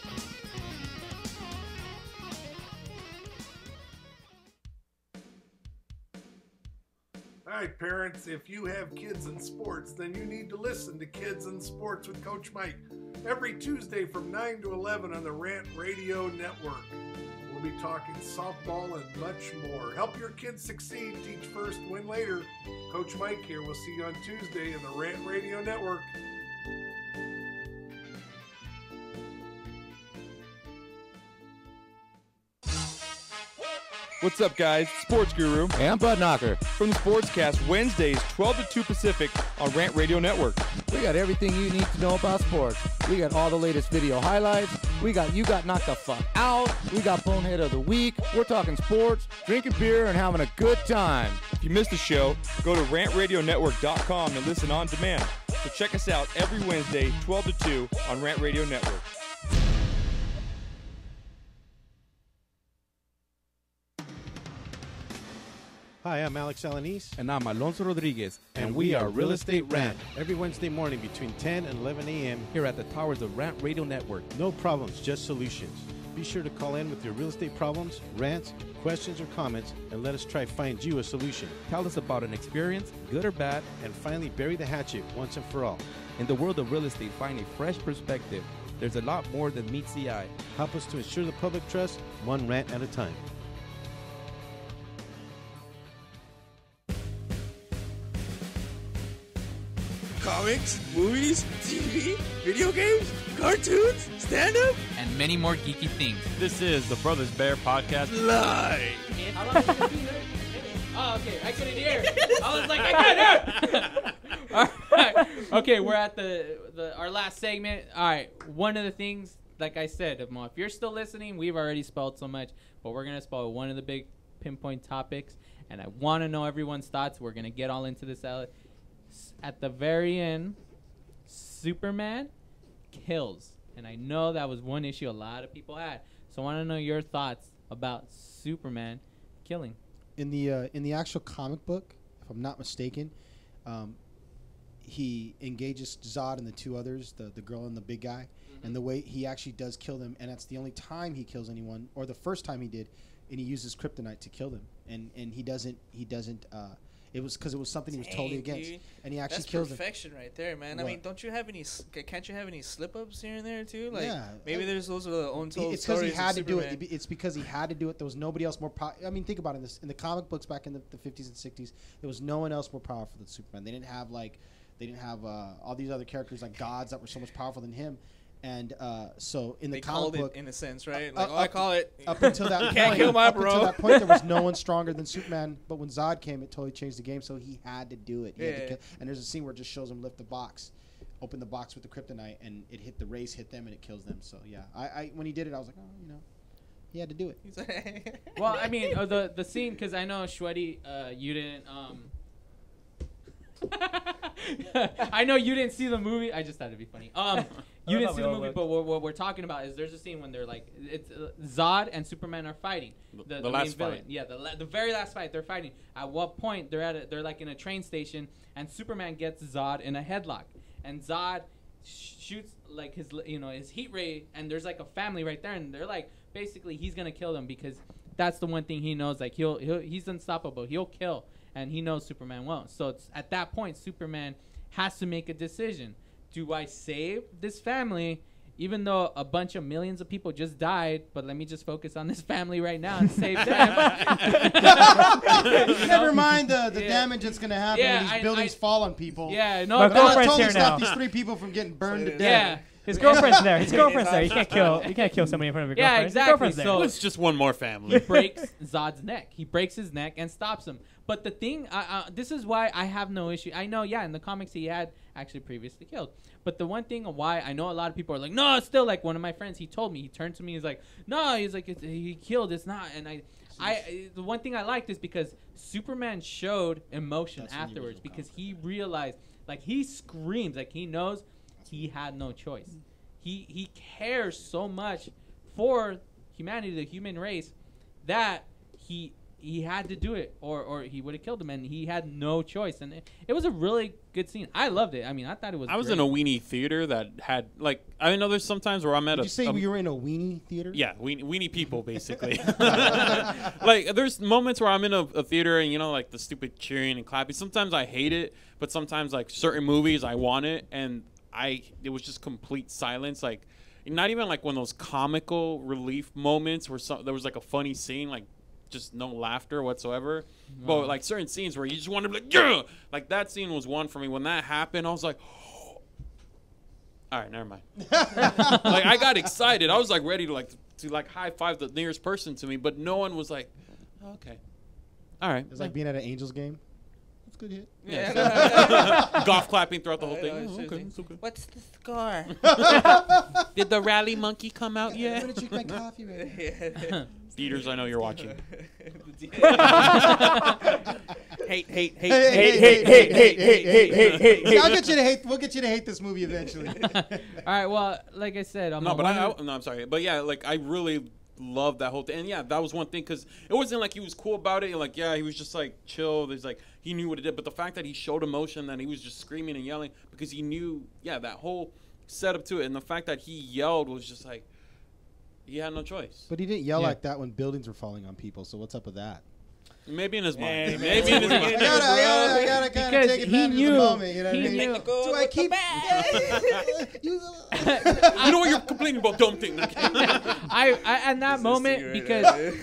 All right, parents, if you have kids in sports, then you need to listen to Kids in Sports with Coach Mike every Tuesday from 9 to 11 on the Rant Radio Network. We'll be talking softball and much more. Help your kids succeed. Teach first, win later. Coach Mike here. We'll see you on Tuesday in the Rant Radio Network. What's up, guys? Sports Guru. Hey, I'm Bud Knocker. From the Sportscast, Wednesdays, 12 to 2 Pacific on Rant Radio Network. We got everything you need to know about sports. We got all the latest video highlights. We got You Got Knocked the Fuck Out. We got Bonehead of the Week. We're talking sports, drinking beer, and having a good time. If you missed the show, go to rantradionetwork.com and listen on demand. So check us out every Wednesday, 12 to 2 on Rant Radio Network. Hi, I'm Alex Alanis. And I'm Alonso Rodriguez. And we are Real Estate Rant. Every Wednesday morning between 10 and 11 a.m. here at the towers of Rant Radio Network. No problems, just solutions. Be sure to call in with your real estate problems, rants, questions, or comments, and let us try to find you a solution. Tell us about an experience, good or bad, and finally bury the hatchet once and for all. In the world of real estate, find a fresh perspective. There's a lot more than meets the eye. Help us to ensure the public trust, one rant at a time. Comics, movies, TV, video games, cartoons, stand-up, and many more geeky things. This is the Brothers Bear Podcast live. How long is it been? Oh, okay. I couldn't hear. I was like, I can't hear. All right. Okay, we're at our last segment. All right. One of the things, like I said, if you're still listening, we've already spelled so much, but we're gonna spell one of the big pinpoint topics, and I want to know everyone's thoughts. We're gonna get all into this. At the very end, Superman kills. And I know that was one issue a lot of people had. So I want to know your thoughts about Superman killing. In the actual comic book, if I'm not mistaken, he engages Zod and the two others, the girl and the big guy. Mm-hmm. And the way he actually does kill them, and that's the only time he kills anyone, or the first time he did, and he uses kryptonite to kill them. And he doesn't it was because it was something he was totally against, and he actually kills them. That's perfection right there, man. What? I mean, don't you have any? Can't you have any slip-ups here and there too? Like, yeah, maybe there's those are the untold it's because he stories had of to do Superman. it. It's because he had to do it. There was nobody else more. I mean, think about it. In the comic books back in the 50s and 60s, there was no one else more powerful than Superman. They didn't have all these other characters like gods that were so much powerful than him. And so in the comic book, in a sense, right? Like, I call it. Up until that point, can't kill my bro. Up until that point, there was no one stronger than Superman. But when Zod came, it totally changed the game. So he had to do it. He had to kill. And there's a scene where it just shows him lift the box, open the box with the kryptonite, and it hit the rays, hit them, and it kills them. So yeah, I when he did it, I was like, oh, he had to do it. Well, I mean, the scene, because I know Shweddy, you didn't. I know you didn't see the movie. I just thought it'd be funny. You didn't see the movie, but what we're talking about is there's a scene when they're like, it's Zod and Superman are fighting. The last main villain. fight. Yeah, the very last fight they're fighting. At what point they're like in a train station, and Superman gets Zod in a headlock, and Zod shoots like his heat ray, and there's like a family right there, and they're like basically he's gonna kill them because that's the one thing he knows. Like he's unstoppable. He'll kill. And he knows Superman won't. So it's at that point, Superman has to make a decision. Do I save this family, even though a bunch of millions of people just died, but let me just focus on this family right now and save them? Never mind the damage that's going to happen when these buildings fall on people. Yeah, no. My girlfriend's here now. Stop these 3 people from getting burned to death. Yeah. His girlfriend's there. His girlfriend's there. You can't kill somebody in front of your girlfriend. Yeah, exactly. His girlfriend's there. So it's just one more family. He breaks Zod's neck. He breaks his neck and stops him. But the thing, this is why I have no issue. I know, in the comics he had actually previously killed. But the one thing why I know a lot of people are like, no, it's still like one of my friends. He told me, he turned to me, he's like, no, he's like, he killed. It's not. And the one thing I liked is because Superman showed emotion afterwards because he realized, like he screams, like he knows he had no choice. He cares so much for humanity, the human race, that he had to do it, or he would have killed him, and he had no choice. And it was a really good scene. I loved it. I mean, I thought it was. I was great. in a weenie theater that had I know there's sometimes where I'm at. Did you say you were in a weenie theater? Yeah, weenie people basically. Like there's moments where I'm in a theater and like the stupid cheering and clapping. Sometimes I hate it, but sometimes like certain movies I want it, and it was just complete silence. Like not even like one of those comical relief moments where there was like a funny scene, like just no laughter whatsoever. No. But like certain scenes where you just want to be like, yeah! Like that scene was one for me. When that happened, I was like, oh. All right, never mind. Like I got excited. I was like ready to high five the nearest person to me, but no one was like, oh, okay, all right. It's like being at an Angels game. That's a good hit. Yeah. Golf clapping throughout the whole thing. Okay. What's the score? Did the rally monkey come out yet? I'm gonna drink my coffee right now. Theaters, I know you're watching. Hate. I'll get you to hate. We'll get you to hate this movie eventually. All right. Well, like I said, I'm sorry, but yeah, like I really loved that whole thing. And yeah, that was one thing, because it wasn't like he was cool about it. Like, yeah, he was just like chill. There's like he knew what it did, but the fact that he showed emotion, that he was just screaming and yelling because he knew, that whole setup to it, and the fact that he yelled was just like he had no choice. But he didn't yell like that when buildings were falling on people. So what's up with that? Maybe in his mind. Maybe in his mind. I gotta kind of take advantage of the moment. You know what I mean? Do I keep? You know what you're complaining about? Dumb thing. I in that moment, because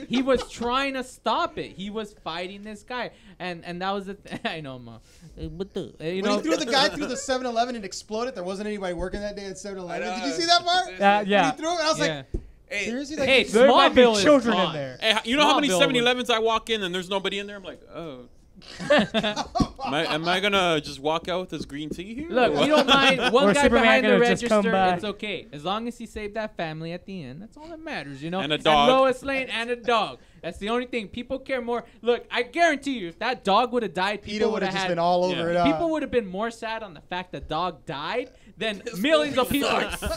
he was trying to stop it. He was fighting this guy, and that was the I know, Ma. But the when he threw the guy through the 7-Eleven and exploded, there wasn't anybody working that day at 7-Eleven. Did you see that part? Yeah. When he threw it, I was like. Hey, seriously? Hey, there might be Smallville children is in there. Hey, you know how many 7-Elevens I walk in and there's nobody in there? I'm like, oh. am I gonna just walk out with this green tea here? Look, we don't mind one Or guy Superman behind the gonna just come register. back. It's okay, as long as he saved that family at the end. That's all that matters, you know. And a dog. And Lois Lane and a dog. That's the only thing. People care more. Look, I guarantee you, if that dog would have died, people would have just been all over it. People would have been more sad on the fact that dog died than millions of people.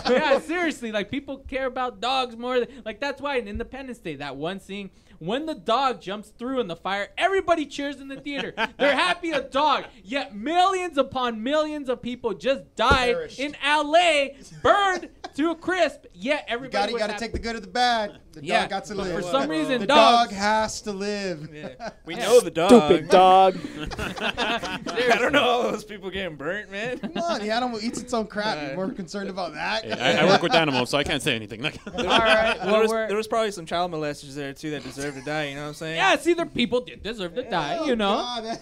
Yeah, seriously, like people care about dogs more. Like that's why in Independence Day, that one scene. When the dog jumps through in the fire, everybody cheers in the theater. They're happy a dog. Yet millions upon millions of people just died in L.A., burned to a crisp. Yet everybody You got to take the good or the bad. The dog got to live. For some reason, the dog has to live. Yeah. We know the dog. Stupid dog. I don't know all those people getting burnt, man. Come on, the animal eats its own crap. You're more concerned about that. Hey, I work with animals, so I can't say anything. All right. Well, there was probably some child molesters there too that deserve to die. You know what I'm saying? Yeah, see, the people did deserve to die. You know. God.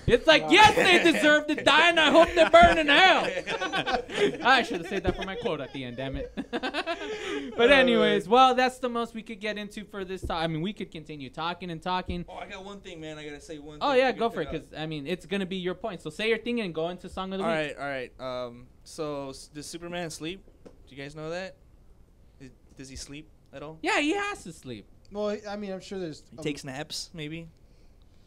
It's like, yes, they deserve to die, and I hope they burn in hell. I should have said that for my quote at the end, damn it. But anyways, well, that's the most we could get into for this time. I mean, we could continue talking and talking. Oh, I got one thing, man. I got to say one thing. Oh, yeah, go for it, because, I mean, it's going to be your point. So say your thing and go into Song of the Week. All right. So does Superman sleep? Do you guys know that? Does he sleep at all? Yeah, he has to sleep. Well, I mean, I'm sure there's... He takes naps, maybe?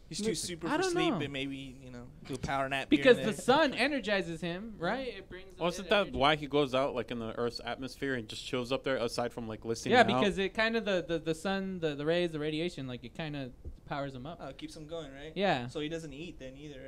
He's too super for sleep, and maybe, do a power nap. Because the sun energizes him, right? It brings. Wasn't that why he goes out like in the Earth's atmosphere and just chills up there, aside from like listening? Yeah, because it kind of the sun, the rays, the radiation, like it kind of powers him up. Oh, it keeps him going, right? Yeah. So he doesn't eat then either,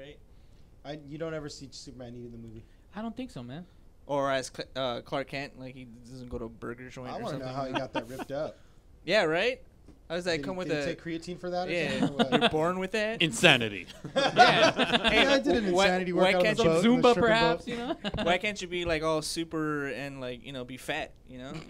right? You don't ever see Superman eat in the movie. I don't think so, man. Or as Clark Kent, like he doesn't go to a burger joint or something. I want to know how he got that ripped up. Yeah, right. How does that did come with did he take creatine for that? Yeah, you're born with that. Insanity. Yeah. Hey, I did an insanity workout. Why can't you Zumba, perhaps? You know. Why can't you be like all super and like be fat?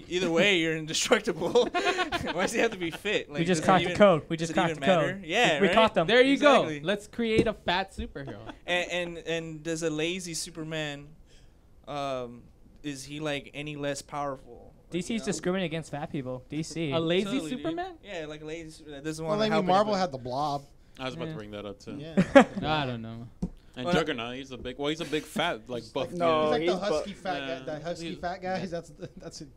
Either way, you're indestructible. Why does he have to be fit? Like, we just caught the code. We just caught the code. Yeah, we caught them. There you go. Let's create a fat superhero. And does a lazy Superman, is he like any less powerful? DC's discriminating against fat people. DC. A lazy Superman? Yeah, like a lazy Superman that doesn't want to help. Well, Marvel had the Blob. I was about to bring that up too. Yeah. I don't know. And Juggernaut, he's a big fat like buff. No, he's like the husky fat guy. The husky fat guy. That's it.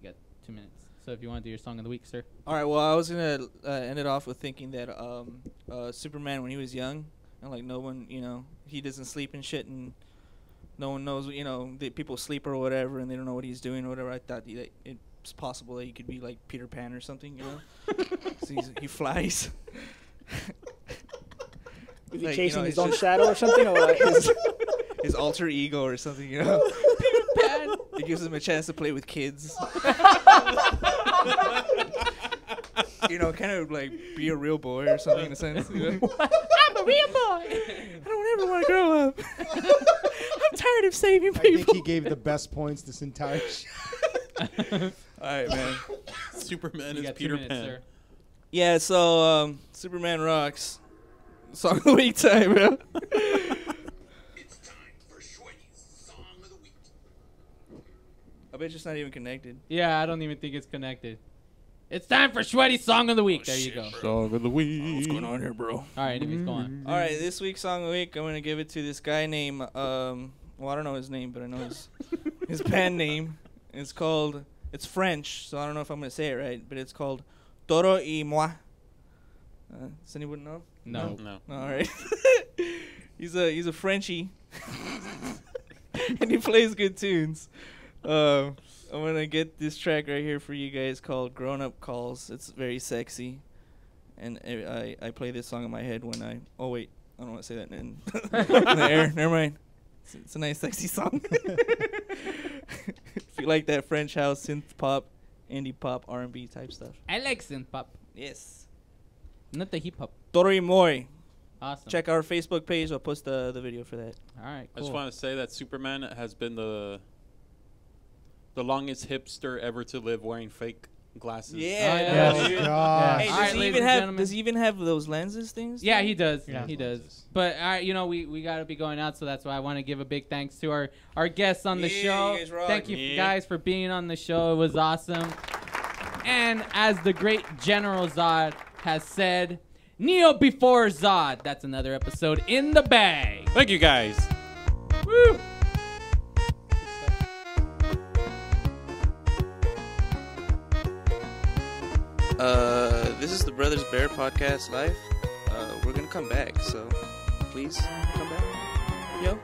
You got 2 minutes. So if you want to do your Song of the Week, sir. All right. Well, I was gonna end it off with thinking that Superman when he was young, and like no one, he doesn't sleep and shit, and no one knows, that people sleep or whatever, and they don't know what he's doing or whatever. I thought it's possible that he could be like Peter Pan or something, So he flies. Is he chasing his own shadow or something? Or like his alter ego or something, Peter Pan. It gives him a chance to play with kids. Kind of like be a real boy or something in a sense. I'm a real boy. I don't ever want to grow up. I'm tired of saving people. I think he gave the best points this entire show. All right, man. Superman is Peter Pan. Sir. Yeah, so Superman rocks. Song of the Week time, bro. It's time for Shway's Song of the Week. I bet it's not even connected. Yeah, I don't even think it's connected. It's time for Shweddy's Song of the Week. There you go. Song of the Week. What's going on here, bro? All right, if he's going. All right, this week's Song of the Week, I'm going to give it to this guy named, well, I don't know his name, but I know his band name. It's French, so I don't know if I'm going to say it right, but it's called Toro y Moi. Does anyone know? No. All right. He's a Frenchie, and he plays good tunes. I'm gonna get this track right here for you guys called "Grown Up Calls." It's very sexy, and I play this song in my head when I. Oh wait, I don't want to say that in the air. Never mind. It's a nice, sexy song. If you like that French house, synth pop, indie pop, R&B type stuff. I like synth pop. Yes. Not the hip hop. Tori Moy. Awesome. Check our Facebook page. I'll post the video for that. All right, I just want to say that Superman has been the longest hipster ever to live wearing fake glasses. Yeah. Oh, God. Hey, does he even have those lenses things? Yeah, he does. Yeah. He does. But we got to be going out, so that's why I want to give a big thanks to our guests on the show. You guys rock. Thank you guys for being on the show. It was awesome. And as the great General Zod has said, Neo before Zod. That's another episode in the bag. Thank you guys. Woo! This is the Brothers Bear Podcast Live. We're gonna come back, so please come back. Yo.